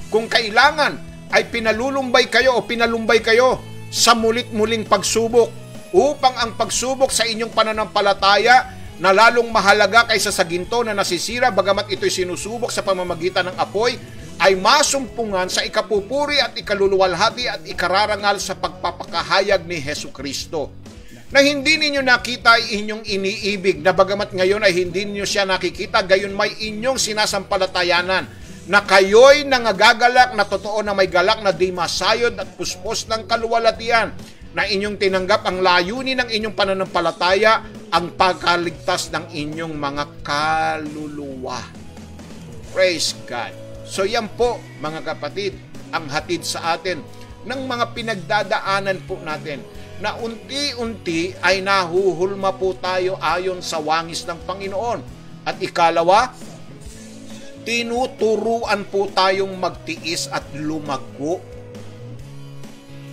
kung kailangan ay pinalulumbay kayo sa mulit-muling pagsubok, upang ang pagsubok sa inyong pananampalataya na lalong mahalaga kaysa sa ginto na nasisira bagamat ito'y sinusubok sa pamamagitan ng apoy, ay masumpungan sa ikapupuri at ikaluluwalhati at ikararangal sa pagpapakahayag ni Hesukristo, na hindi ninyo nakita ay inyong iniibig, na bagamat ngayon ay hindi ninyo siya nakikita, gayon may inyong sinasampalatayanan, na kayo'y nangagagalak na totoo na may galak na di masayod at puspos ng kaluwalhatian, na inyong tinanggap ang layunin ng inyong pananampalataya, ang pagkaligtas ng inyong mga kaluluwa. Praise God. So yan po mga kapatid, ang hatid sa atin ng mga pinagdadaanan po natin. na unti-unti ay nahuhulma po tayo ayon sa wangis ng Panginoon. At ikalawa, tinuturuan po tayong magtiis at lumago.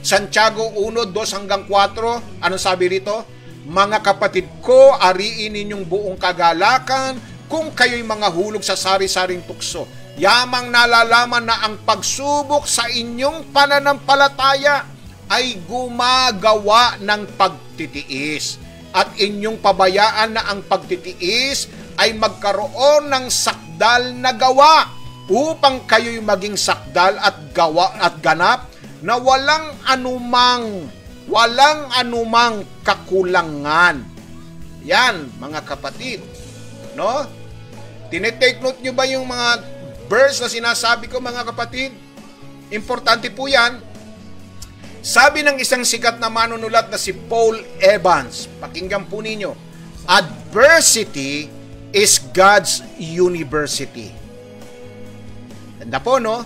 Santiago 1:2-4, anong sabi rito? Mga kapatid ko, ariin ninyong buong kagalakan kung kayo'y mga hulog sa sari-saring tukso. Yamang nalalaman na ang pagsubok sa inyong pananampalataya ay gumagawa ng pagtitiis. At inyong pabayaan na ang pagtitiis ay magkaroon ng sakdal na gawa upang kayo'y maging sakdal at gawa at ganap na walang anumang kakulangan. Yan, mga kapatid. No? Tinitake note nyo ba yung mga verse na sinasabi ko, mga kapatid? Importante po yan. Sabi ng isang sikat na manunulat na si Paul Evans, pakinggan po ninyo, adversity is God's university. Tanda po, no?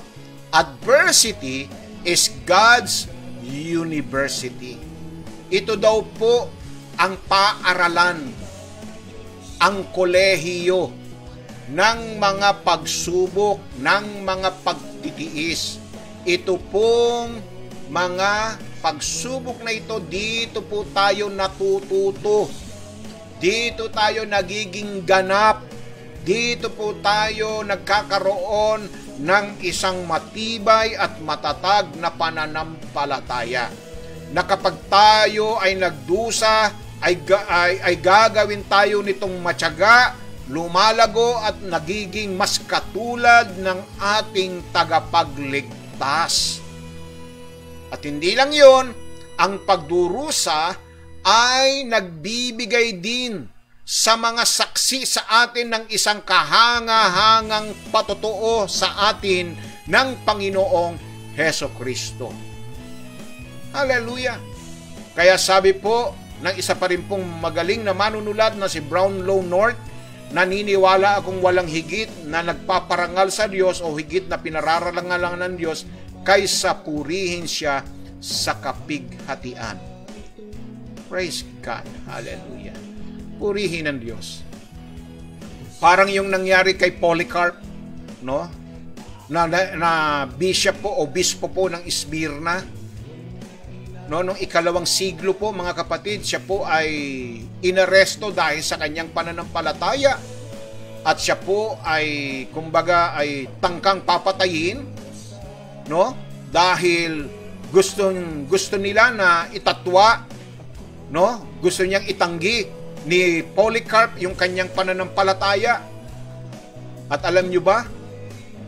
Adversity is God's university. Ito daw po ang paaralan, ang kolehiyo ng mga pagsubok, ng mga pagtitiis. Ito pong mga pagsubok na ito, dito po tayo natututo. Dito tayo nagiging ganap. Dito po tayo nagkakaroon ng isang matibay at matatag na pananampalataya. Na kapag tayo ay nagdusa, ay gagawin tayo nitong matyaga, lumalago at nagiging mas katulad ng ating tagapagligtas. At hindi lang yon, ang pagdurusa ay nagbibigay din sa mga saksi sa atin ng isang kahanga-hangang patotoo sa atin ng Panginoong Hesukristo. Hallelujah! Kaya sabi po ng isa pa rin pong magaling na manunulat na si Brownlow North, naniniwala akong walang higit na nagpaparangal sa Diyos o higit na pinararalangalan ng Diyos kaysa purihin siya sa kapighatian. Praise God. Hallelujah. Purihin ng Diyos. Parang yung nangyari kay Polycarp, no? Na bishop po, obispo po ng Smyrna. No, nung ikalawang siglo po, mga kapatid, siya po ay inaresto dahil sa kanyang pananampalataya. At siya po ay, kumbaga, ay tangkang papatayin, no? Dahil gusto nila na itatwa, no? Gusto niyang itanggi ni Polycarp yung kanyang pananampalataya. At alam nyo ba?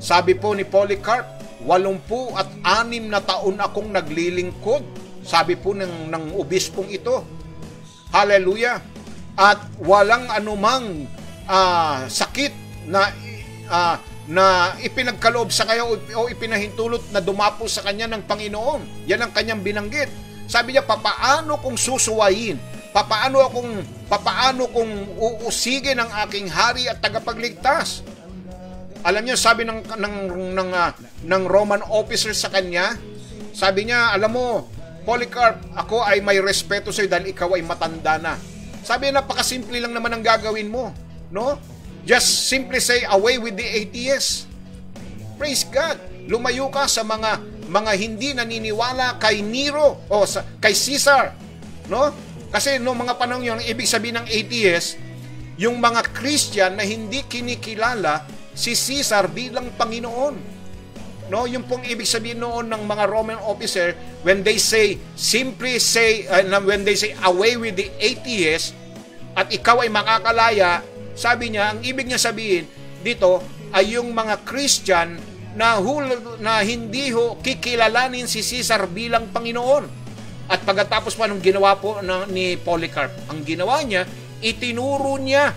Sabi po ni Polycarp, 86 na taon akong naglilingkod. Sabi po ng obispong ito. Hallelujah. At walang anumang sakit na ipinagkaloob sa kanya o ipinahintulot na dumapo sa kanya ng Panginoon. Yan ang kanyang binanggit. Sabi niya, papaano kung susuwayin? Papaano kung uusigin ang aking hari at tagapagligtas? Alam niyo, sabi ng Roman officer sa kanya, sabi niya, alam mo, Polycarp, ako ay may respeto sa iyo dahil ikaw ay matanda na. Sabi niya, napakasimple lang naman ang gagawin mo, no? Just simply say, away with the atheists. Praise God. Lumayo ka sa mga hindi naniniwala kay Nero o kay Caesar, no? Kasi no mga panahon yun, ibig sabihin ng atheist, yung mga Christian na hindi kinikilala si Caesar bilang Panginoon. No, yung pong ibig sabihin noon ng mga Roman officer when they say away with the atheist at ikaw ay makakalaya, sabi niya, ang ibig niya sabihin dito ay yung mga Christian na hindi kikilalanin si Caesar bilang Panginoon. At pagkatapos pa nung ginawa po ni Polycarp, ang ginawa niya, itinuro niya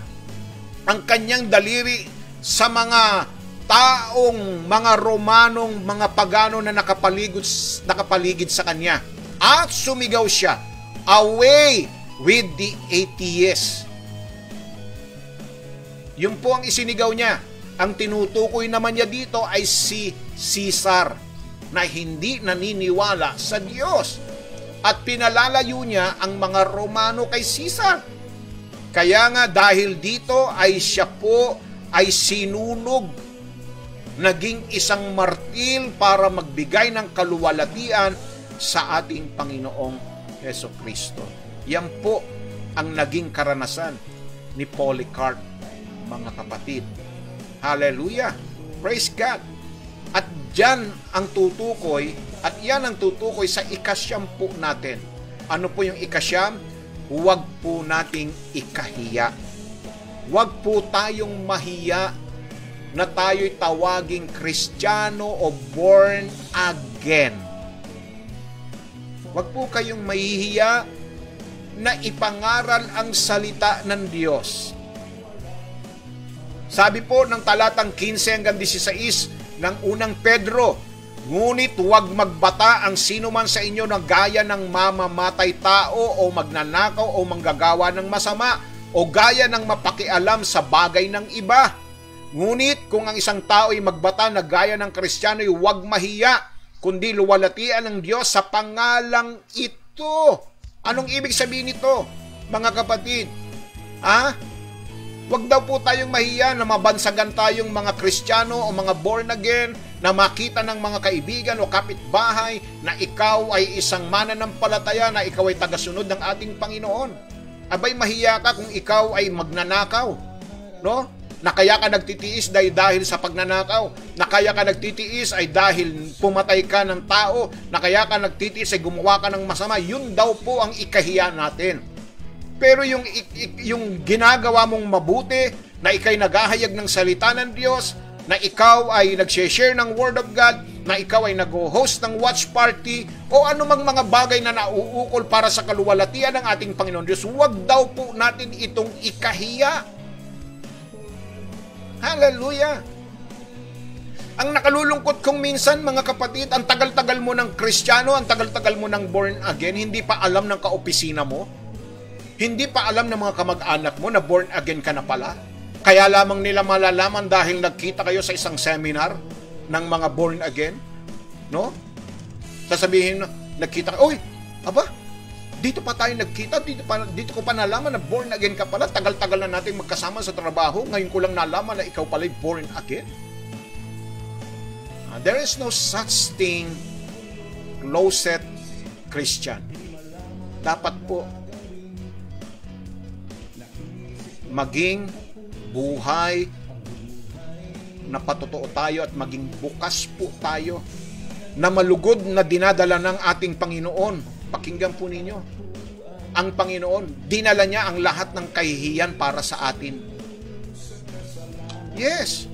ang kanyang daliri sa mga taong, mga Romanong, mga pagano na nakapaligid sa kanya. At sumigaw siya, away with the atheists. Yun po ang isinigaw niya. Ang tinutukoy naman niya dito ay si Caesar na hindi naniniwala sa Diyos. at pinalalayo niya ang mga Romano kay Caesar. Kaya nga dahil dito ay siya po ay sinunog, naging isang martil para magbigay ng kaluwalhatian sa ating Panginoong Hesukristo. Yan po ang naging karanasan ni Polycarp, mga kapatid. Hallelujah! Praise God! At dyan ang tutukoy, at yan ang tutukoy sa ikasyam po natin. Ano po yung ikasyam? Huwag po nating ikahiya. Huwag po tayong mahiya na tayo'y tawaging Kristiyano o born again. Huwag po kayong mahihiya na ipangaral ang salita ng Diyos. Sabi po ng talatang 15 hanggang 16 ng unang Pedro, ngunit huwag magbata ang sino man sa inyo na gaya ng mamamatay tao o magnanakaw o manggagawa ng masama o gaya ng mapakialam sa bagay ng iba. Ngunit kung ang isang tao ay magbata na gaya ng Kristiyano, ay huwag mahiya, kundi luwalhatian ng Diyos sa pangalang ito. Anong ibig sabihin nito, mga kapatid? Huwag daw po tayong mahiya na mabansagan tayong mga Kristiyano o mga born again, na makita ng mga kaibigan o kapitbahay na ikaw ay isang mananampalataya, na ikaw ay tagasunod ng ating Panginoon. Abay, mahiya ka kung ikaw ay magnanakaw, no? Na kaya ka nagtitiis dahil sa pagnanakaw, na kaya ka nagtitiis ay dahil pumatay ka ng tao, na kaya ka nagtitiis ay gumawa ka ng masama. Yun daw po ang ikahiya natin. Pero yung ginagawa mong mabuti, na ikay naghahayag ng salita ng Diyos, na ikaw ay nag-share ng Word of God, na ikaw ay nag-host ng watch party, o anumang mga bagay na nauukol para sa kaluwalhatian ng ating Panginoon Diyos, huwag daw po natin itong ikahiya. Hallelujah! Ang nakalulungkot kung minsan, mga kapatid, ang tagal-tagal mo ng Kristiyano, ang tagal-tagal mo ng born again, hindi pa alam ng kaopisina mo, hindi pa alam ng mga kamag-anak mo na born again ka na pala. Kaya lamang nila malalaman dahil nagkita kayo sa isang seminar ng mga born again, no? Sasabihin, nagkita ka, dito pa tayo nagkita, dito ko pa nalaman na born again ka pala, tagal-tagal na natin magkasama sa trabaho, ngayon ko lang nalaman na ikaw pala'y born again. There is no such thing, closet Christian. Dapat po, maging buhay na patotoo tayo at maging bukas po tayo na malugod na dinadala ng ating Panginoon. Pakinggan po ninyo. Ang Panginoon, dinala niya ang lahat ng kahihiyan para sa atin. Yes.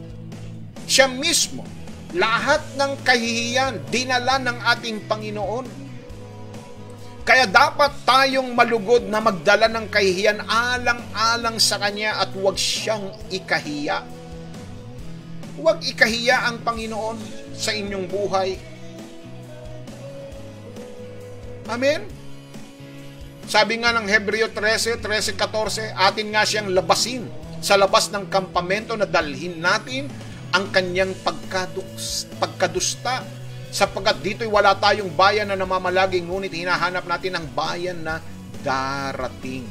Siya mismo, lahat ng kahihiyan, dinala ng ating Panginoon. Kaya dapat tayong malugod na magdala ng kahihiyan alang-alang sa Kanya at huwag siyang ikahiya. Huwag ikahiya ang Panginoon sa inyong buhay. Amen? Sabi nga ng Hebreo 13:14, atin nga siyang labasin sa labas ng kampamento na dalhin natin ang kanyang pagkadusta, sapagkat dito'y wala tayong bayan na namamalagi, ngunit hinahanap natin ang bayan na darating.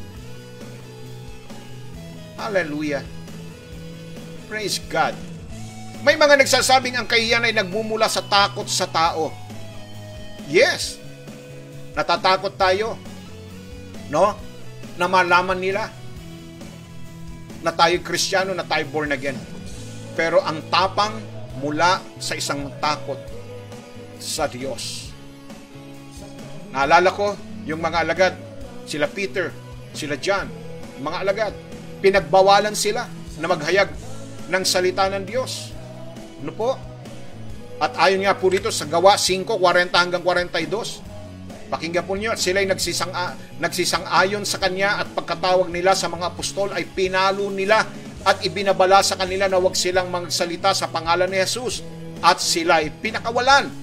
Hallelujah. Praise God. May mga nagsasabing ang kahihiyan ay nagmumula sa takot sa tao. Yes. Natatakot tayo, no? Na malaman nila na tayo Kristiyano, na tayo born again. Pero ang tapang mula sa isang takot sa Diyos. Naalala ko yung mga alagad, sila Peter, sila John, mga alagad, pinagbawalan sila na maghayag ng salita ng Diyos. Ano po? At ayon nga po dito sa Gawa 5:40 hanggang 42, pakinggan po niyo, at sila'y nagsisang-ayon sa Kanya, at pagkatawag nila sa mga apostol ay pinalo nila at ibinabala sa kanila na huwag silang magsalita sa pangalan ni Jesus, at sila'y pinakawalan.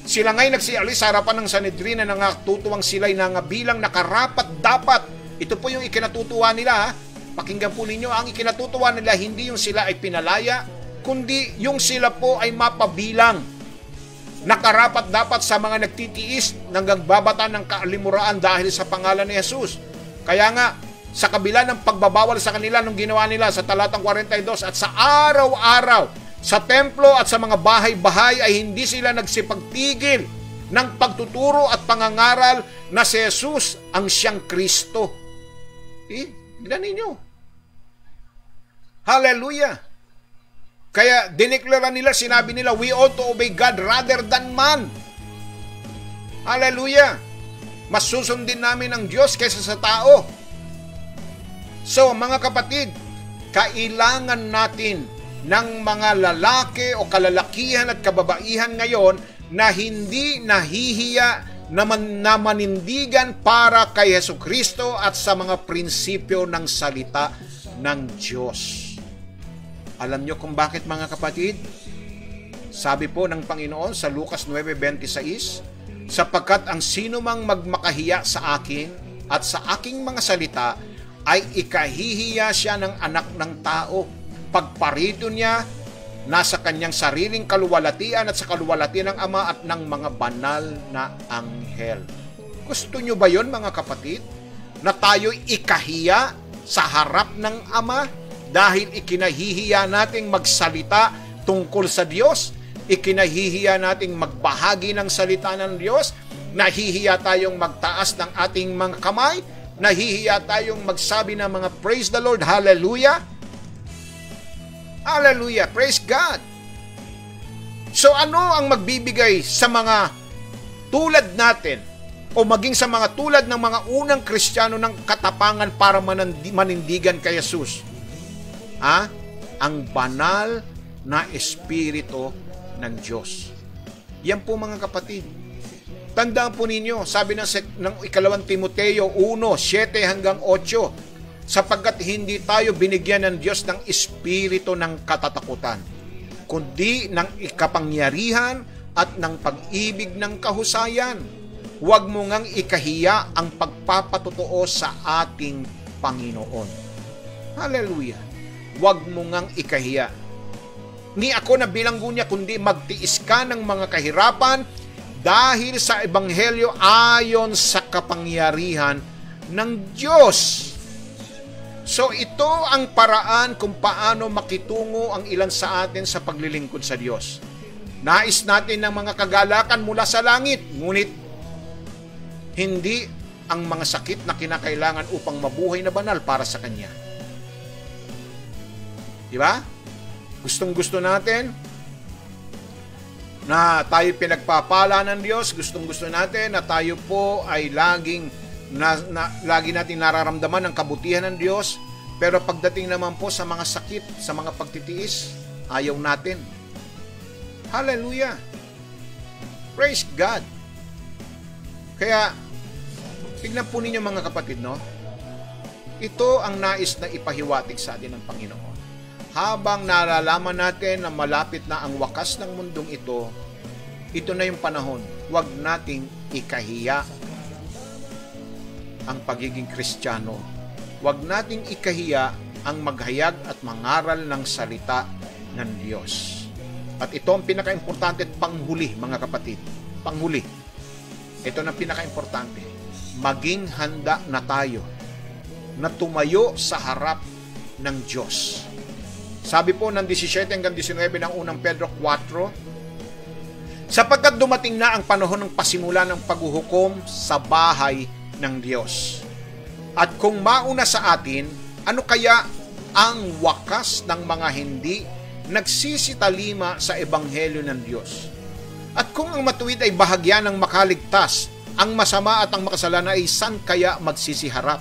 Sila nga'y nagsialis sa harapan ng Sanhedrin na nangatutuwang sila'y nangabilang na karapat-dapat. Ito po yung ikinatutuwa nila. Pakinggan po ninyo, ang ikinatutuwa nila hindi yung sila ay pinalaya, kundi yung sila po ay mapabilang. nakarapat-dapat sa mga nagtitiis ng nagbabata ng kalimuraan dahil sa pangalan ni Jesus. Kaya nga, sa kabila ng pagbabawal sa kanila nung ginawa nila sa talatang 42 at sa araw-araw sa templo at sa mga bahay-bahay ay hindi sila nagsipagtigil ng pagtuturo at pangangaral na si Jesus ang siyang Kristo. Tignan ninyo. Hallelujah! Kaya dineklara nila, sinabi nila, we ought to obey God rather than man. Hallelujah! Mas susundin namin ang Diyos kaysa sa tao. So, mga kapatid, kailangan natin ng mga lalaki o kalalakihan at kababaihan ngayon na hindi nahihiya na manindigan para kay Jesucristo at sa mga prinsipyo ng salita ng Diyos. Alam nyo kung bakit, mga kapatid? Sabi po ng Panginoon sa Lucas 9:26, sapagkat ang sino mang magmakahiya sa akin at sa aking mga salita ay ikahihiya siya ng anak ng tao. Pagparito niya, nasa kanyang sariling kaluwalhatian at sa kaluwalhatian ng Ama at ng mga banal na anghel. Gusto nyo ba yon, mga kapatid? Na tayo'y ikahiya sa harap ng Ama dahil ikinahihiya nating magsalita tungkol sa Diyos? Ikinahihiya nating magbahagi ng salita ng Diyos? Nahihiya tayong magtaas ng ating mga kamay? Nahihiya tayong magsabi ng mga praise the Lord, hallelujah? Hallelujah, praise God. So ano ang magbibigay sa mga tulad natin o maging sa mga tulad ng mga unang Kristiyano ng katapangan para manindigan kay Jesus? Ang banal na Espiritu ng Diyos. Yan po, mga kapatid. Tandaan po ninyo, sabi ng 2 Timoteo 1:7-8, sapagkat hindi tayo binigyan ng Diyos ng espiritu ng katatakutan, kundi ng ikapangyarihan at ng pag-ibig ng kahusayan. Huwag mo ngang ikahiya ang pagpapatotoo sa ating Panginoon. Hallelujah! Huwag mo ngang ikahiya. Ni ako na bilanggo niya, kundi magtiis ka ng mga kahirapan dahil sa Ebanghelyo ayon sa kapangyarihan ng Diyos. So ito ang paraan kung paano makitungo ang ilan sa atin sa paglilingkod sa Diyos. Nais natin ng mga kagalakan mula sa langit, ngunit hindi ang mga sakit na kinakailangan upang mabuhay na banal para sa Kanya. Diba? Gustong-gusto natin na tayo pinagpapala ng Diyos. Gustong-gusto natin na tayo po ay lagi natin nararamdaman ang kabutihan ng Diyos. Pero pagdating naman po sa mga sakit, sa mga pagtitiis, ayaw natin. Hallelujah! Praise God! Kaya, tignan po ninyo, mga kapatid, no? Ito ang nais na ipahiwatig sa atin ng Panginoon. Habang nalalaman natin na malapit na ang wakas ng mundong ito, ito na yung panahon. Huwag nating ikahiya ang pagiging Kristiyano. Huwag nating ikahiya ang maghayag at mangaral ng salita ng Diyos. At ito ang pinaka-importante at panghuli, mga kapatid. Panghuli. Ito ang pinaka-importante. Maging handa na tayo na tumayo sa harap ng Diyos. Sabi po ng 17 hanggang 19 ng unang Pedro 4, sapagkat dumating na ang panahon ng pasimula ng paghuhukom sa bahay ng Diyos. At kung mauna sa atin, ano kaya ang wakas ng mga hindi nagsisitalima sa Ebanghelyo ng Diyos? At kung ang matuwid ay bahagya ng makaligtas, ang masama at ang makasalanan ay saan kaya magsisiharap?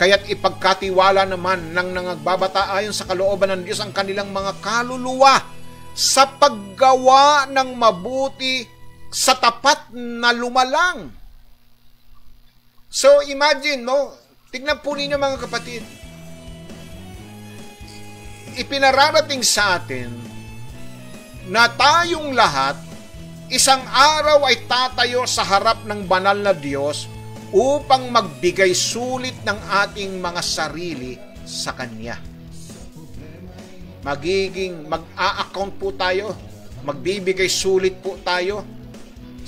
Kaya't ipagkatiwala naman ng nangagbabata ayon sa kalooban ng Diyos ang kanilang mga kaluluwa sa paggawa ng mabuti sa tapat na lumalang. So imagine, no? Tignan po ninyo, mga kapatid. Ipinararating sa atin na tayong lahat isang araw ay tatayo sa harap ng banal na Diyos upang magbigay sulit ng ating mga sarili sa Kanya. Mag-a-account po tayo, magbibigay sulit po tayo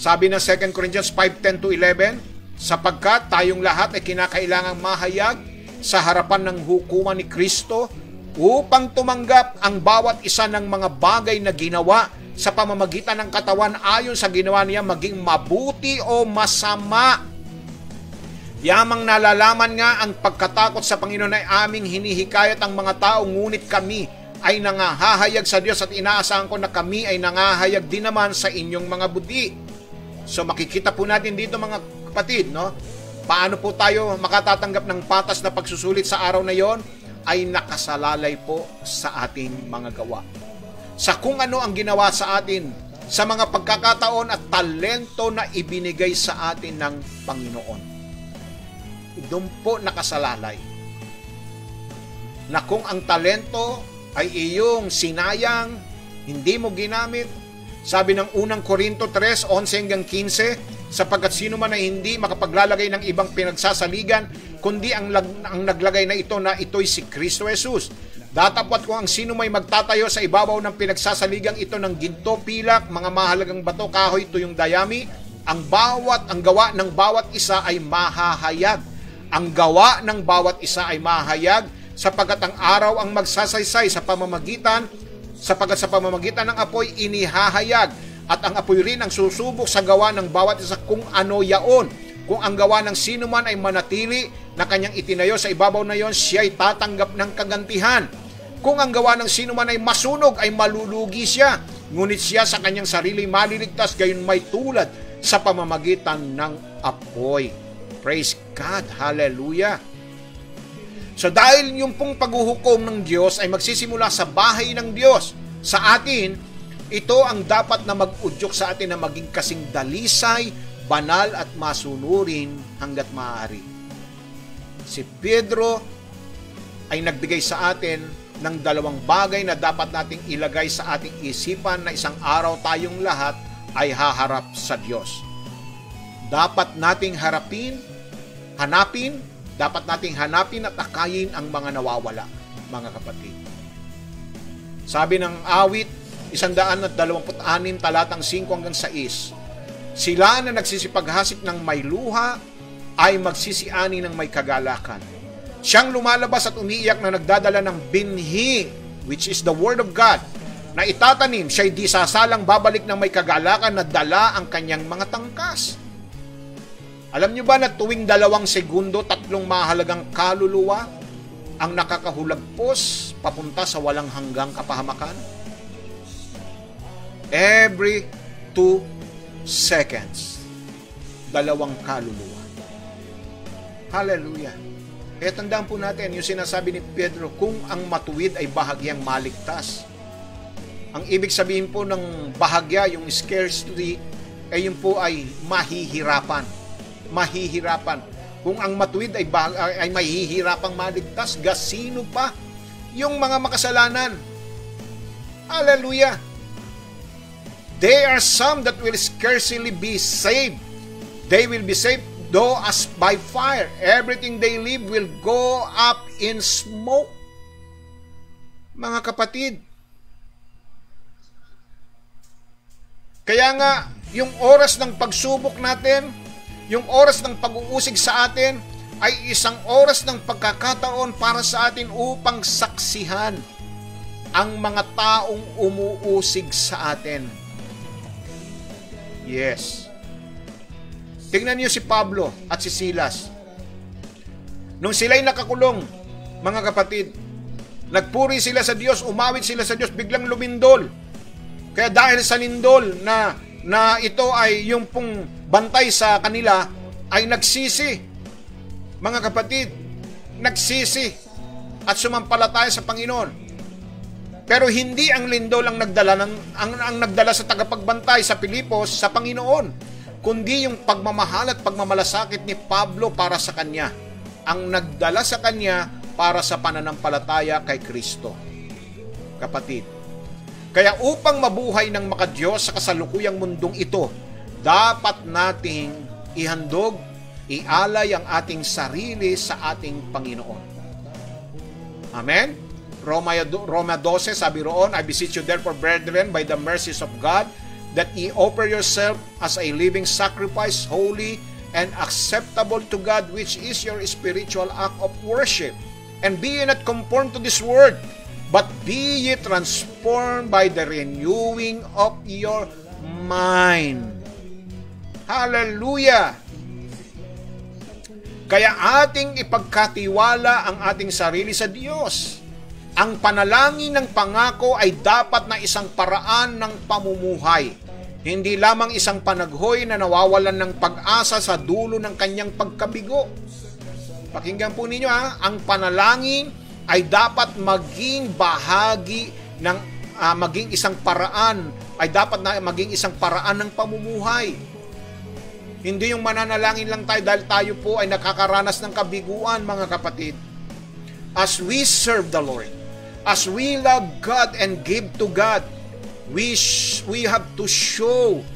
Sabi ng 2 Corinthians 5:10-11, sapagkat tayong lahat ay kinakailangang mahayag sa harapan ng hukuman ni Kristo upang tumanggap ang bawat isa ng mga bagay na ginawa sa pamamagitan ng katawan ayon sa ginawa niya, maging mabuti o masama. Yamang nalalaman nga ang pagkatakot sa Panginoon ay aming hinihikayat ang mga tao, ngunit kami ay nangahahayag sa Diyos at inaasahan ko na kami ay nangahayag din naman sa inyong mga budi. So makikita po natin dito mga kapatid, no? Paano po tayo makatatanggap ng patas na pagsusulit sa araw na yon? Ay nakasalalay po sa ating mga gawa. Sa kung ano ang ginawa sa atin, sa mga pagkakataon at talento na ibinigay sa atin ng Panginoon. Doon po nakasalalay. Na kung ang talento ay iyong sinayang, hindi mo ginamit, sabi ng unang Korinto 3:11-15, sapagkat sino man ay hindi makapaglalagay ng ibang pinagsasaligan, kundi ang naglagay na ito na ito'y si Kristo Jesus. Datapwat kung ang sino may magtatayo sa ibabaw ng pinagsasaligang ito ng ginto, pilak, mga mahalagang bato, kahoy, tuyong dayami, ang gawa ng bawat isa ay mahahayag. Ang gawa ng bawat isa ay mahayag, sapagkat ang araw ang magsasaysay sapagkat sa pamamagitan ng apoy inihahayag, at ang apoy rin ang susubok sa gawa ng bawat isa kung ano yaon. Kung ang gawa ng sino man ay manatili na kanyang itinayo sa ibabaw na yon, siya ay tatanggap ng kagantihan. Kung ang gawa ng sino man ay masunog, ay malulugi siya, ngunit siya sa kanyang sarili maliligtas, gayon may tulad sa pamamagitan ng apoy. Praise God! Hallelujah! So dahil yung pong paghuhukom ng Diyos ay magsisimula sa bahay ng Diyos sa atin, ito ang dapat na mag-udyok sa atin na maging kasing dalisay, banal at masunurin hanggat maaari. Si Pedro ay nagbigay sa atin ng dalawang bagay na dapat nating ilagay sa ating isipan na isang araw tayong lahat ay haharap sa Diyos. Dapat nating hanapin at akayin ang mga nawawala, mga kapatid. Sabi ng awit 126 talatang 5-6, sila na nagsisipaghasik ng may luha ay magsisiani ng may kagalakan. Siyang lumalabas at umiiyak na nagdadala ng binhi, which is the word of God, na itatanim, siya'y di sasalang babalik ng may kagalakan na dala ang kanyang mga tangkas. Alam niyo ba na tuwing 2 segundo, 3 mahalagang kaluluwa ang nakakahulagpos papunta sa walang hanggang kapahamakan? Every 2 seconds, 2 kaluluwa. Hallelujah! Kaya tandaan po natin yung sinasabi ni Pedro, kung ang matuwid ay bahagyang maligtas. Ang ibig sabihin po ng bahagya, yung scarcity, ay yun po ay mahihirapan. Kung ang matuwid ay mahihirapang maligtas, gasino pa yung mga makasalanan. Hallelujah! There are some that will scarcely be saved. They will be saved though as by fire. Everything they live will go up in smoke. Mga kapatid, kaya nga, yung oras ng pagsubok natin, yung oras ng pag-uusig sa atin, ay isang oras ng pagkakataon para sa atin upang saksihan ang mga taong umuusig sa atin. Yes. Tingnan niyo si Pablo at si Silas. Nung sila'y nakakulong, mga kapatid, nagpuri sila sa Diyos, umawit sila sa Diyos, biglang lumindol. Kaya dahil sa lindol na ito ay yung pong bantay sa kanila, ay nagsisi. Mga kapatid, nagsisi at sumampalataya sa Panginoon. Pero hindi ang lindol ang nagdala sa tagapagbantay sa Pilipos sa Panginoon, kundi yung pagmamahal at pagmamalasakit ni Pablo para sa kanya, ang nagdala sa kanya para sa pananampalataya kay Kristo. Kapatid, kaya upang mabuhay ng makadiyos sa kasalukuyang mundong ito, dapat nating ihandog, ialay ang ating sarili sa ating Panginoon. Amen? Roma 12, sabi roon, I beseech you therefore, brethren, by the mercies of God, that ye offer yourself as a living sacrifice, holy and acceptable to God, which is your spiritual act of worship. And be ye not conformed to this world, but be ye transformed by the renewing of your mind. Hallelujah! Kaya ating ipagkatiwala ang ating sarili sa Diyos. Ang panalangin ng pangako ay dapat na isang paraan ng pamumuhay. Hindi lamang isang panaghoy na nawawalan ng pag-asa sa dulo ng kanyang pagkabigo. Pakinggan po ninyo ang panalangin ay dapat maging bahagi ng maging isang paraan, ay dapat na maging isang paraan ng pamumuhay. Hindi yung mananalangin lang tayo dahil tayo po ay nakakaranas ng kabiguan, mga kapatid. As we serve the Lord, as we love God and give to God, we have to show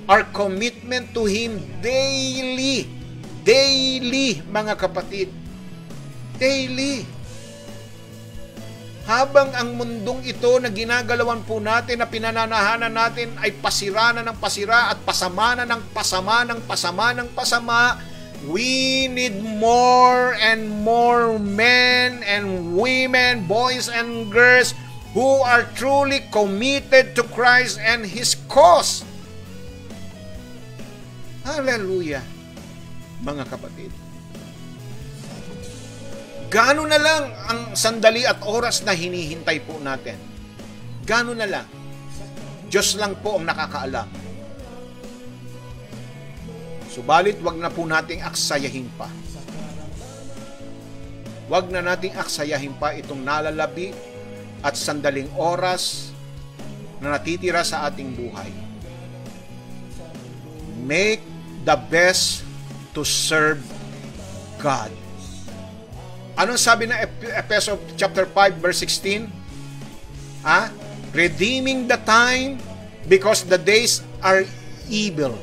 our commitment to Him daily. Daily, mga kapatid. Daily. Habang ang mundong ito na ginagalawan po natin, na pinananahanan natin ay pasira na ng pasira at pasama na ng pasama ng pasama ng pasama, we need more and more men and women, boys and girls who are truly committed to Christ and His cause. Hallelujah, mga kapatid. Gaano na lang ang sandali at oras na hinihintay po natin? Gaano na lang? Diyos lang po ang nakakaalam. Subalit, wag na po nating aksayahin pa. Wag na nating aksayahin pa itong nalalabi at sandaling oras na natitira sa ating buhay. Make the best to serve God. Anong sabi ng Ephesians chapter 5 verse 16? Redeeming the time because the days are evil.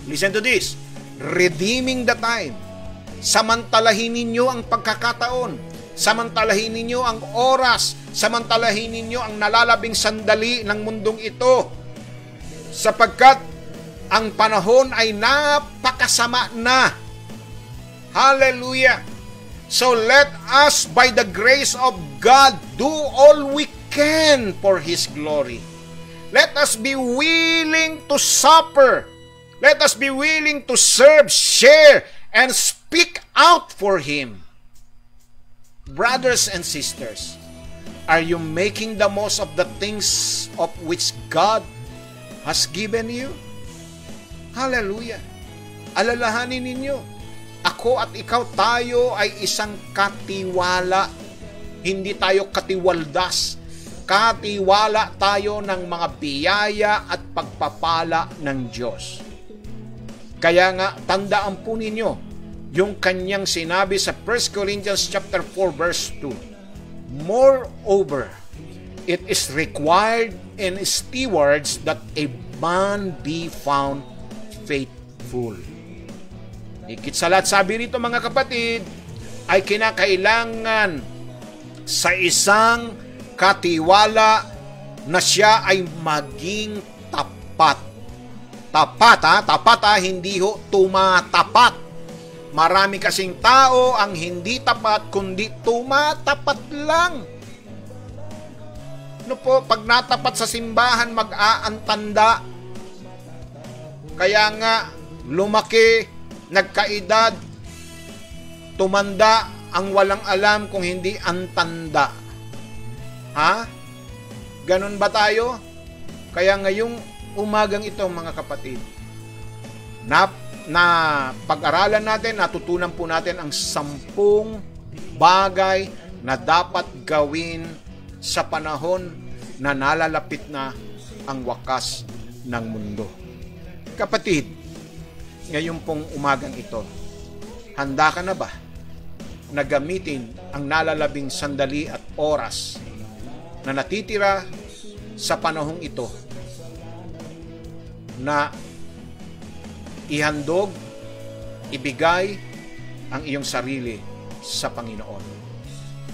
Listen to this. Redeeming the time. Samantalahin ninyo ang pagkakataon. Samantalahin ninyo ang oras. Samantalahin ninyo ang nalalabing sandali ng mundong ito. Sapagkat ang panahon ay napakasama na. Hallelujah! So let us, by the grace of God, do all we can for His glory. Let us be willing to suffer. Let us be willing to serve, share, and speak out for Him. Brothers and sisters, are you making the most of the things of which God has given you? Hallelujah! Alalahanin ninyo, ako at ikaw, tayo ay isang katiwala. Hindi tayo katiwaldas. Katiwala tayo ng mga biyaya at pagpapala ng Diyos. Kaya nga, tandaan po ninyo yung kanyang sinabi sa 1 Corinthians chapter 4 verse 2. Moreover, it is required in stewards that a man be found faithful. Higit sa lahat, sabi rito mga kapatid, ay kinakailangan sa isang katiwala na siya ay maging tapat. Tapat hindi ho tumatapat. Marami kasing tao ang hindi tapat kundi tumatapat lang. No po, pag natapat sa simbahan, mag-aantanda. Kaya nga, lumaki, nagkaedad, tumanda ang walang alam kung hindi antanda. Ganon ba tayo? Kaya ngayong umagang ito, mga kapatid, na pag-aralan natin, natutunan po natin ang 10 bagay na dapat gawin sa panahon na nalalapit na ang wakas ng mundo. Kapatid, ngayon pong umagang ito, handa ka na ba na gamitin ang nalalabing sandali at oras na natitira sa panahong ito na ihandog, ibigay ang iyong sarili sa Panginoon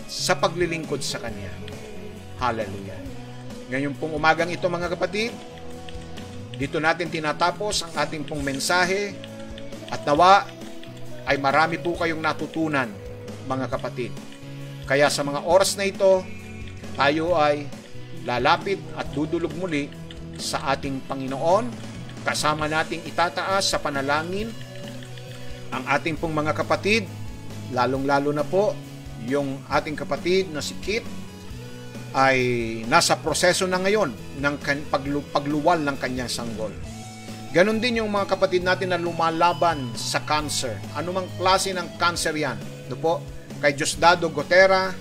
sa paglilingkod sa Kanya? Hallelujah! Ngayon pong umagang ito, mga kapatid, Dito natin tinatapos ang ating pong mensahe at nawa ay marami po kayong natutunan, mga kapatid. Kaya sa mga oras na ito, tayo ay lalapit at dudulog muli sa ating Panginoon. Kasama nating itataas sa panalangin ang ating pong mga kapatid, lalong-lalo na po yung ating kapatid na si Kit ay nasa proseso na ngayon ng pagluwal ng kanyang sanggol. Ganon din yung mga kapatid natin na lumalaban sa cancer. Anumang klase ng cancer yan. Ito po, kay Diosdado Gotera,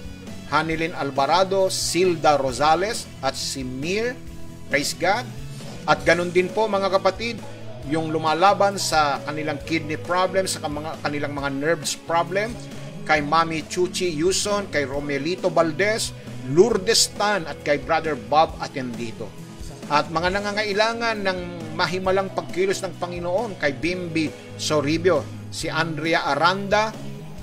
Hanilin Alvarado, Silda Rosales, at si Mir. Praise God. At ganon din po mga kapatid, yung lumalaban sa kanilang kidney problem, sa kanilang mga nerves problem, kay Mami Chuchi Yuson, kay Romelito Valdez, Lourdes Tan, at kay Brother Bob Atendito. At mga nangangailangan ng mahimalang pagkilos ng Panginoon, kay Bimbi Soribio, si Andrea Aranda,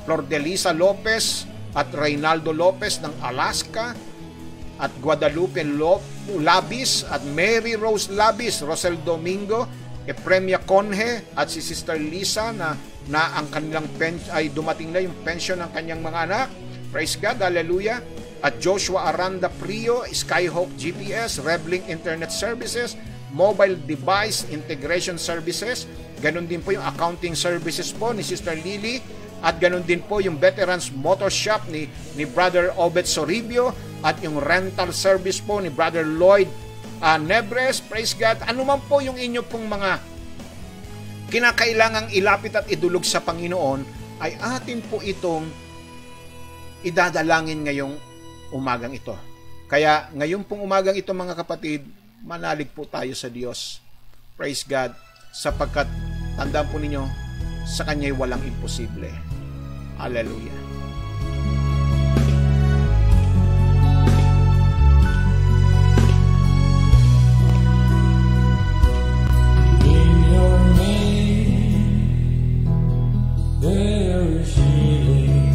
Flordelisa Lopez, at Reynaldo Lopez ng Alaska, at Guadalupe Labis, at Mary Rose Labis, Rosel Domingo, Epremia Conje, at si Sister Lisa na ang kanilang ay dumating na yung pension ng kanyang mga anak. Praise God, hallelujah. At Joshua Aranda Prio, Skyhope GPS, Revlink Internet Services, Mobile Device Integration Services. Ganon din po yung accounting services po ni Sister Lily. At ganon din po yung Veterans Motor Shop ni Brother Obed Soribio. At yung rental service po ni Brother Lloyd Nebres. Praise God. Ano man po yung inyo pong mga kinakailangang ilapit at idulog sa Panginoon, ay atin po itong idadalangin ngayong umagang ito. Kaya ngayon pong umagang ito mga kapatid, manalig po tayo sa Diyos. Praise God. Sapagkat tandaan po ninyo, sa Kanya'y walang imposible. Hallelujah. There is healing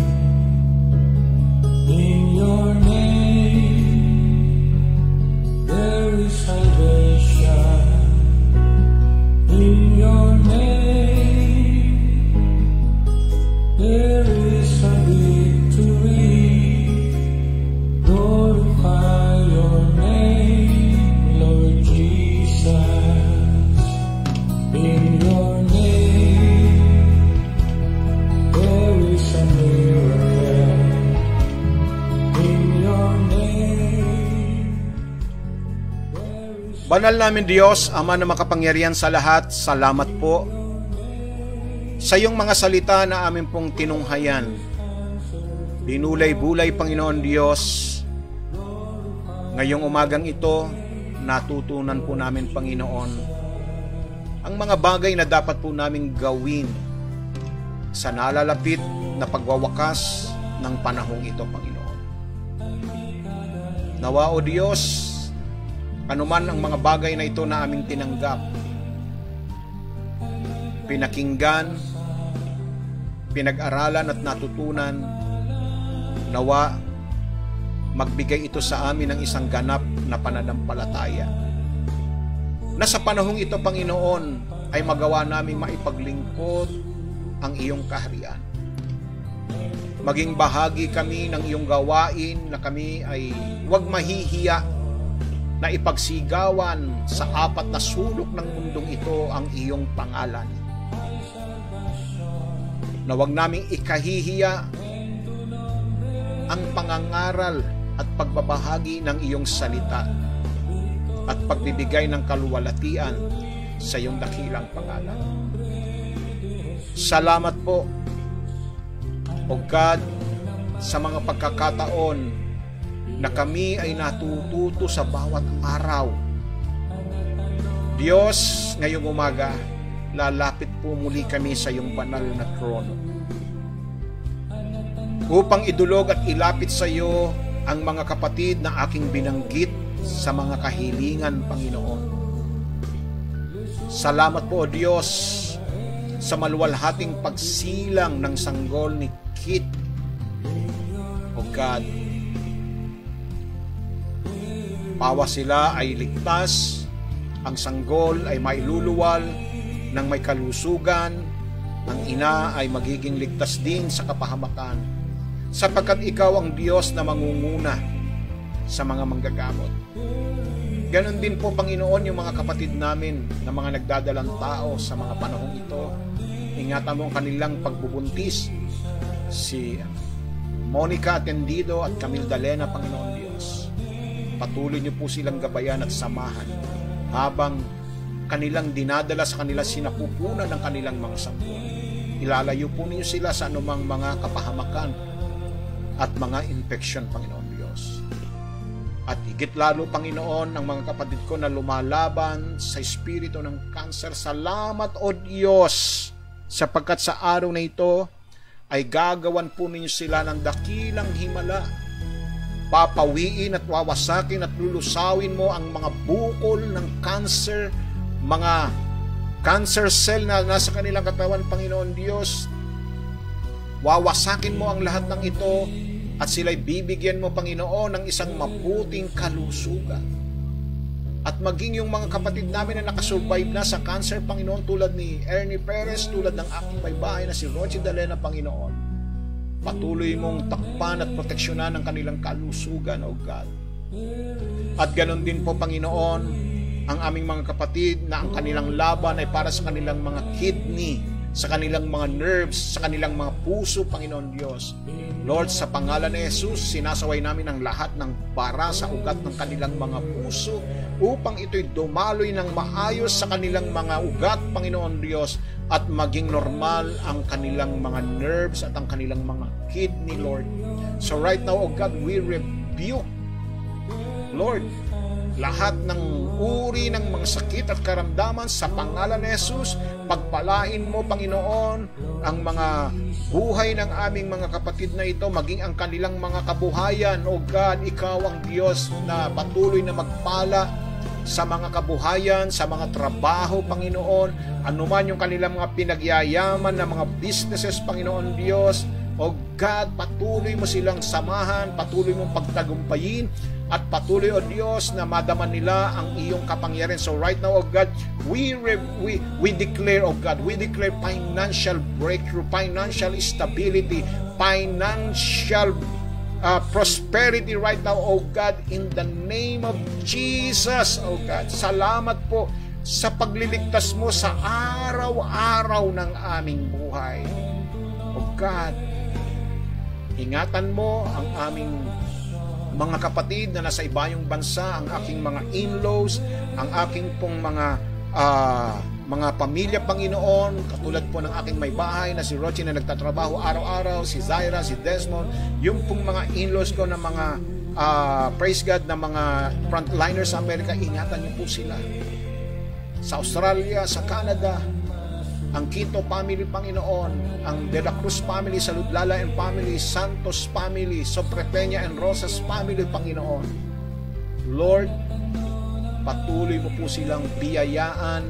in your name. There is salvation in your name. There is a victory. Glorify your name, Lord Jesus. In your name. Banal namin Diyos, Ama na makapangyarihan sa lahat, salamat po sa iyong mga salita na amin pong tinunghayan. Binulay-bulay, Panginoon Diyos. Ngayong umagang ito, natutunan po namin, Panginoon, ang mga bagay na dapat po namin gawin sa nalalapit na pagwawakas ng panahong ito, Panginoon. Nawa, O Diyos, anuman ang mga bagay na ito na aming tinanggap, pinakinggan, pinag-aralan at natutunan, nawa magbigay ito sa amin ng isang ganap na pananampalataya. Na sa panahong ito, Panginoon, ay magawa namin maipaglingkod ang iyong kaharian. Maging bahagi kami ng iyong gawain na kami ay huwag mahihiya na ipagsigawan sa apat na sulok ng mundong ito ang iyong pangalan. Na huwag naming ikahihiya ang pangangaral at pagbabahagi ng iyong salita at pagbibigay ng kaluwalhatian sa iyong dakilang pangalan. Salamat po, O God, sa mga pagkakataon na kami ay natututo sa bawat araw. Diyos, ngayong umaga, lalapit po muli kami sa iyong banal na trono upang idulog at ilapit sa iyo ang mga kapatid na aking binanggit sa mga kahilingan, Panginoon. Salamat po, O Diyos, sa maluwalhating pagsilang ng sanggol ni Kit, O God. Pawa sila ay ligtas Ang sanggol ay mailuluwal ng may kalusugan. Ang ina ay magiging ligtas din sa kapahamakan, sapagkat ikaw ang Diyos na mangunguna sa mga manggagamot. Ganon din po, Panginoon, yung mga kapatid namin na mga nagdadalang tao sa mga panahong ito. Ingatan mo ang kanilang pagbubuntis. Si Monica Atendido at Camille Dalena, Panginoon Diyos. Patuloy niyo po silang gabayan at samahan habang kanilang dinadala sa kanila sinapupunan ng kanilang mga sampuan. Ilalayo po niyo sila sa anumang mga kapahamakan at mga infection, Panginoon Diyos. At higit lalo, Panginoon, ang mga kapatid ko na lumalaban sa espiritu ng kanser. Salamat, O Diyos, sapagkat sa araw na ito ay gagawan po ninyo sila ng dakilang himala. Papawiin at wawasakin at lulusawin mo ang mga bukol ng cancer, mga cancer cell na nasa kanilang katawan, Panginoon Diyos. Wawasakin mo ang lahat ng ito at sila'y bibigyan mo, Panginoon, ng isang mabuting kalusugan. At maging yung mga kapatid namin na nakasurvive na sa cancer, Panginoon, tulad ni Ernie Perez, tulad ng aking may bahay na si Rochi Dalena, Panginoon, patuloy mong takpan at proteksyonan ang kanilang kalusugan, O God. At ganon din po, Panginoon, ang aming mga kapatid na ang kanilang laban ay para sa kanilang mga kidney, sa kanilang mga nerves, sa kanilang mga puso, Panginoon Diyos. Lord, sa pangalan ni Jesus, sinasaway namin ang lahat ng bara sa ugat ng kanilang mga puso upang ito'y dumaloy ng maayos sa kanilang mga ugat, Panginoon Diyos, at maging normal ang kanilang mga nerves at ang kanilang mga kidney, Lord. So right now, O God, we rebuke, Lord, lahat ng uri ng mga sakit at karamdaman sa pangalan ni Jesus. Pagpalain mo, Panginoon, ang mga buhay ng aming mga kapatid na ito, maging ang kanilang mga kabuhayan. O God, ikaw ang Diyos na patuloy na magpala sa mga kabuhayan, sa mga trabaho, Panginoon, anuman yung kanilang mga pinagyayaman na mga businesses, Panginoon Diyos. O God, patuloy mo silang samahan, patuloy mong pagtagumpayin, at patuloy, O Diyos, na madaman nila ang iyong kapangyarihan. So right now, O God, we declare, O God, we declare financial breakthrough, financial stability, financial prosperity right now, O God, in the name of Jesus, O God. Salamat po sa pagliligtas mo sa araw-araw ng aming buhay. O God, ingatan mo ang aming mga kapatid na nasa ibayong bansa, ang aking mga in-laws, ang aking pong mga pamilya, Panginoon, katulad po ng aking may bahay na si Rochi na nagtatrabaho araw-araw, si Zaira, si Desmond, yung pong mga in-laws ko na mga praise God, na mga frontliners sa Amerika, ingatan niyo po sila. Sa Australia, sa Canada, ang Quinto family, Panginoon, ang De La Cruz family, Saludlala and family, Santos family, Soprepeña and Rosas family, Panginoon. Lord, patuloy mo po silang biyayaan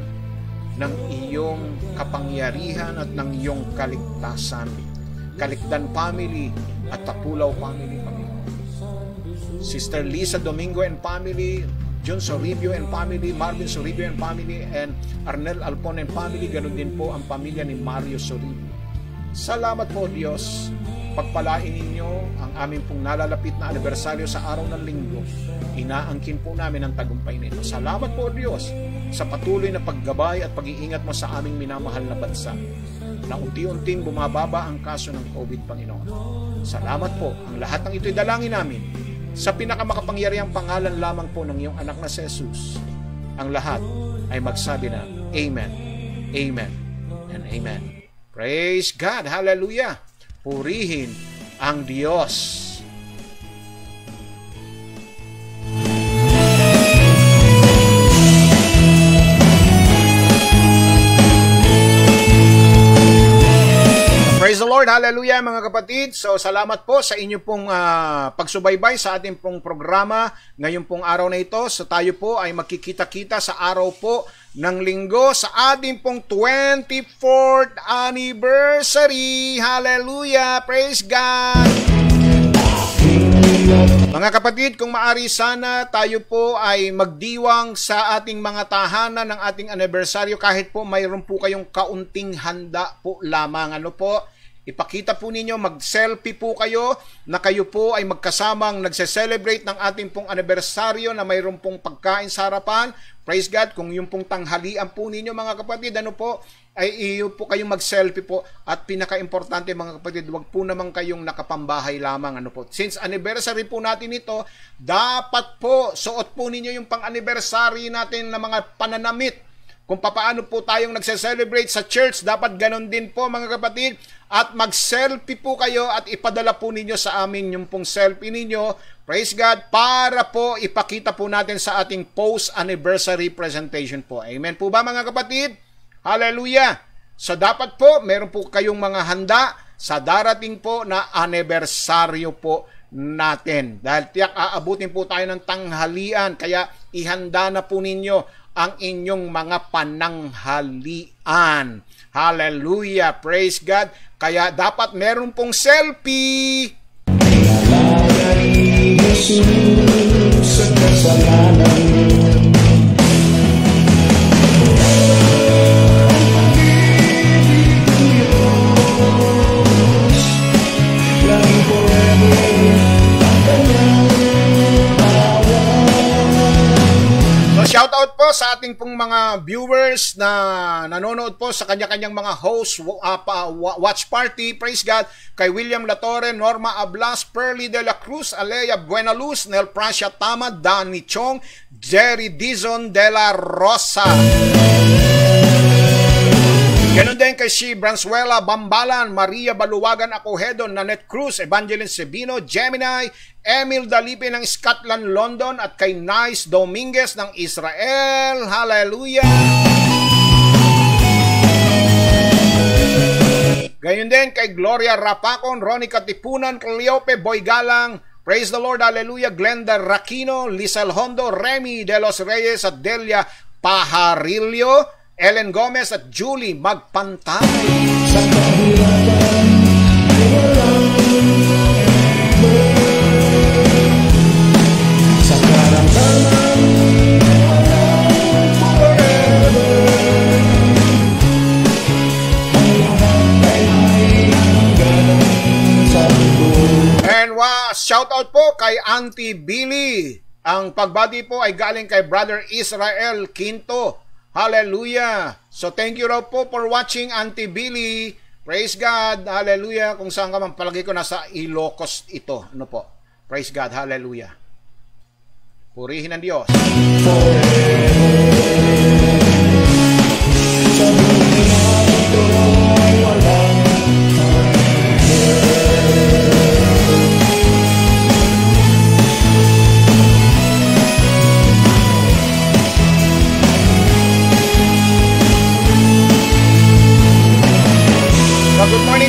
ng iyong kapangyarihan at ng iyong kaligtasan. Kalikdan family at Tapulaw family, Panginoon. Sister Lisa Domingo and family, John Soribio and family, Marvin Soribio and family, and Arnel Alpon and family. Ganun din po ang pamilya ni Mario Soribio. Salamat po, Diyos. Pagpalain ninyo ang aming pong nalalapit na anibersaryo sa araw ng linggo. Inaangkin po namin ang tagumpay nito. Salamat po, Diyos, sa patuloy na paggabay at pag-iingat mo sa aming minamahal na bansa na unti-unting bumababa ang kaso ng COVID, Panginoon. Salamat po. Ang lahat ng ito'y dalangin namin sa pinakamakapangyarihang pangalan lamang po ng iyong anak na si Jesus. Ang lahat ay magsabi na Amen, Amen, and Amen. Praise God! Hallelujah! Purihin ang Diyos! Praise the Lord, hallelujah mga kapatid. So salamat po sa inyo pong pagsubaybay sa ating pong programa ngayon pong araw na ito. So tayo po ay magkikita-kita sa araw po ng linggo sa ating pong 24th anniversary. Hallelujah, praise God. Mga kapatid, kung maari sana tayo po ay magdiwang sa ating mga tahanan ng ating anibersaryo kahit po mayroon po kayong kaunting handa po lamang. Ano po? Ipakita po ninyo, mag-selfie po kayo na kayo po ay magkasamang nagse-celebrate ng ating pong anibersaryo na mayroon pong pagkain sa harapan. Praise God, kung yung pong tanghalian po ninyo mga kapatid, ano po, ay iyo po kayong mag-selfie po. At pinaka-importante mga kapatid, wag po naman kayong nakapambahay lamang. Ano po. Since anniversary po natin ito, dapat po suot po ninyo yung pang-anniversary natin na mga pananamit. Kung paano po tayong nagse-celebrate sa church, dapat ganon din po mga kapatid. At mag-selfie po kayo at ipadala po ninyo sa amin yung pong selfie ninyo. Praise God, para po ipakita po natin sa ating post-anniversary presentation po. Amen po ba mga kapatid? Hallelujah! So dapat po, meron po kayong mga handa sa darating po na anibersaryo po natin. Dahil tiyak aabutin po tayo ng tanghalian, kaya ihanda na po ninyo ang inyong mga pananghalian. Hallelujah! Praise God! Kaya dapat meron pong selfie. Jesus sa kasalanan Shout out po sa ating pong mga viewers na nanonood po sa kanya-kanyang mga host watch party. Praise God. Kay William Latore, Norma Ablas, Pearly de la Cruz, Alea Buenaluz, Nel Prasia Tama, Danny Chong, Jerry Dizon de la Rosa. Ganon din kay si Branzuela Bambalan, Maria Baluwagan Acohedo, Nanette Cruz, Evangeline Sebino, Gemini, Emil Dalipe ng Scotland, London, at kay Nice Dominguez ng Israel. Hallelujah! Gayon din kay Gloria Rapacon, Ronnie Katipunan, Cleope Boy Galang, praise the Lord, hallelujah, Glenda Rakino, Lisel Hondo, Remy De Los Reyes at Delia Pajarillo, Ellen Gomez at Julie Magpantay. sa kahirapan walang sa karamdaman forever ang lahat ay hanggang sa dulo. And shout out po kay Auntie Billy. Ang pagbati po ay galing kay Brother Israel Quinto. Hallelujah! So thank you raw po for watching, Auntie Billy. Praise God! Hallelujah! Kung saan ka man, palagi ko nasa Ilocos ito. Ano po? Praise God! Hallelujah! Purihin ang Diyos. Sa buhay na ito ay walang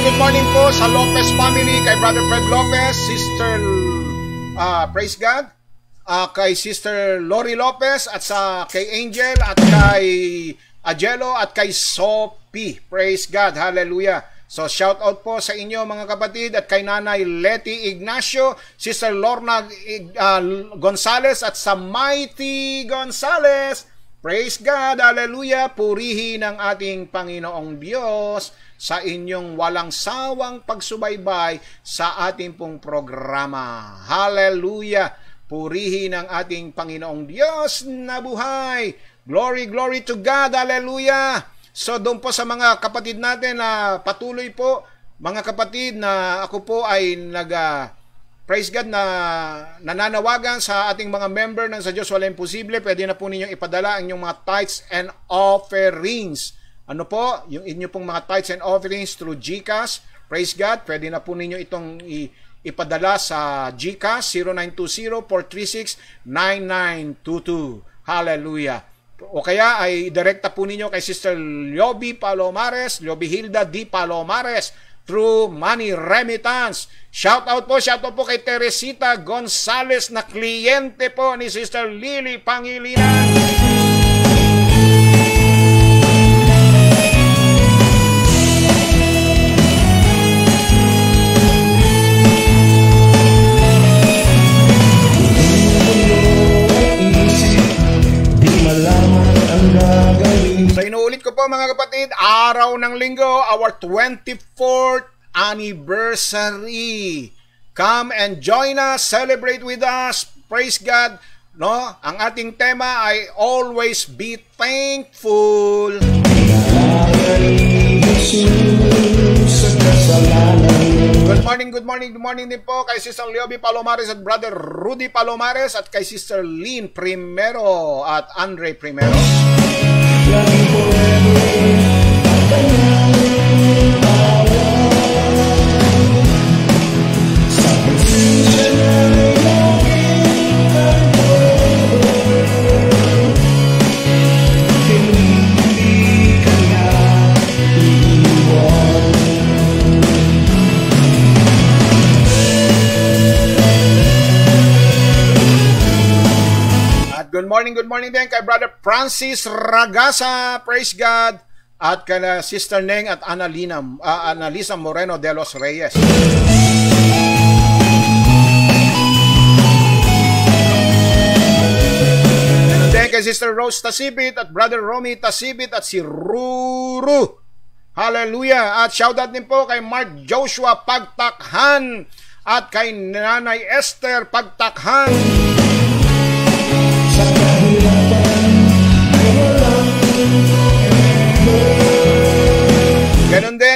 Good morning po sa Lopez family, kay Brother Fred Lopez, Sister, praise God, kay Sister Lori Lopez, at kay Angel, at kay Agelo, at kay Sophie. Praise God, hallelujah. So shout out po sa inyo mga kapatid, at kay Nanay Leti Ignacio, Sister Lorna Gonzales, at sa Mighty Gonzales. Praise God, hallelujah. Purihin ang ating Panginoong Diyos sa inyong walang sawang pagsubaybay sa ating pong programa. Hallelujah! Purihin ang ating Panginoong Diyos na buhay. Glory, glory to God. Hallelujah! So doon po sa mga kapatid natin na patuloy po, mga kapatid, na ako po ay praise God, na nananawagan sa ating mga member ng Sa Diyos Wala Imposible. Pwede na po ninyong ipadala ang inyong mga tithes and offerings. Ano po? Yung inyo pong mga tithes and offerings through GCash. Praise God. Pwede na po ninyo itong ipadala sa GCash 0920-436-9922. Hallelujah. O kaya ay direkta po ninyo kay Sister Lioby Palomares, Lioby Hilda D. Palomares, through money remittance. Shout out po kay Teresita Gonzales na kliyente po ni Sister Lily Pangilinan. mga kapatid, araw ng linggo, our 24th anniversary. Come and join us, celebrate with us, praise God. No? Ang ating tema ay always be thankful. Good morning din po kay Sister Leoby Palomares at Brother Rudy Palomares at kay Sister Lynn Primero at Andre Primero. Good morning din kay Brother Francis Ragasa, praise God, at kay Sister Neng at Annalisa Moreno de los Reyes. Ganun din kay Sister Rose Tasibit at Brother Romy Tasibit at si Ruru. Hallelujah! At shoutout din po kay Mark Joshua Pagtakhan at kay Nanay Esther Pagtakhan.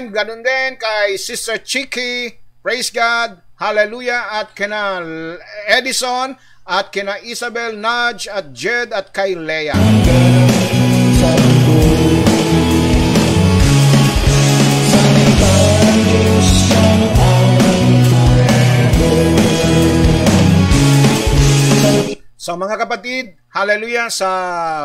Ganun din kay Sister Chiki, praise God, hallelujah, at kina Edison, at kina Isabel, Nudge, at Jed, at kay Leia. So mga kapatid, hallelujah, sa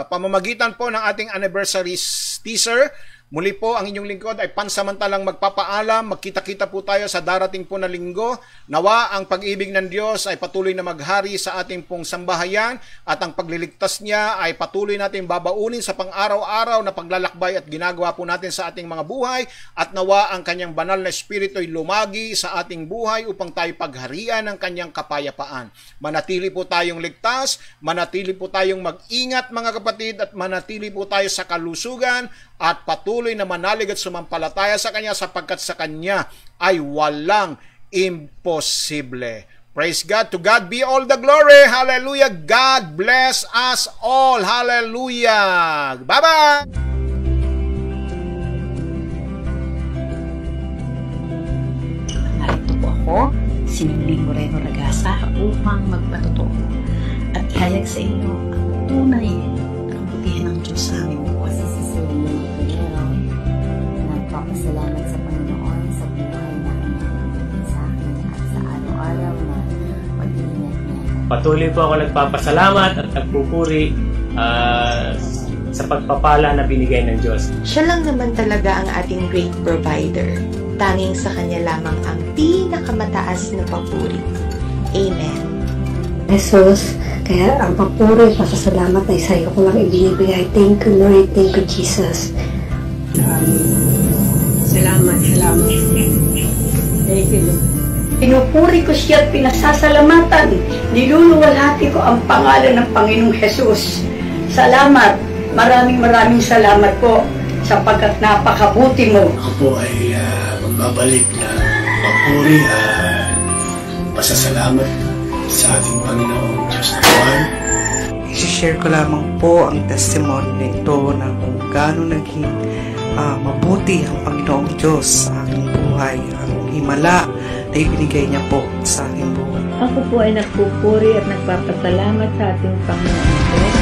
pamamagitan po ng ating anniversary teaser, muli po ang inyong lingkod ay pansamantalang magpapaalam. Magkita-kita po tayo sa darating po na linggo. Nawa ang pag-ibig ng Diyos ay patuloy na maghari sa ating pong sambahayan at ang pagliligtas niya ay patuloy natin babaunin sa pang-araw-araw na paglalakbay at ginagawa po natin sa ating mga buhay, at nawa ang kanyang banal na espiritu ay lumagi sa ating buhay upang tayo pagharian ng kanyang kapayapaan. Manatili po tayong ligtas, manatili po tayong mag-ingat mga kapatid, at manatili po tayo sa kalusugan at patuloy na manalig at sumampalataya sa Kanya, sapagkat sa Kanya ay walang imposible. Praise God. To God be all the glory. Hallelujah. God bless us all. Hallelujah. Bye-bye. Narito po ako, si Lynn Moreno Ragasa, upang magpatotoo at ihayag sa inyo ang tunay na kabutihan ng Diyos sa aming buhay. Nagpapasalamat sa Panginoon sa buhay na kanyang sa akin at sa araw-araw na pag-iingat niya. Patuloy po ako nagpapasalamat at nagpupuri sa pagpapala na binigay ng Diyos. Siya lang naman talaga ang ating great provider. Tanging sa Kanya lamang ang pinakamataas na papuri. Amen. Jesus, kaya ang papuri, pasasalamat ay sa iyo ko lang ibinibigay. Thank you, Lord. Thank you, Jesus. Salamat. Thank you, Lord. Pinupuri ko siya at pinasasalamatan. Niluluwalhati ko ang pangalan ng Panginoong Jesus. Salamat. Maraming salamat po sapagkat napakabuti mo. Ako po ay magbabalik na papuri at pasasalamat sa ating Panginoong Diyos na Juan. I-share ko lamang po ang testimony nito na kung gaano naging mabuti ang Panginoong Diyos sa aking buhay, ang himala na ibinigay niya po sa aking buhay. Ako po ay nagpupuri at nagpapasalamat sa ating Panginoong Diyos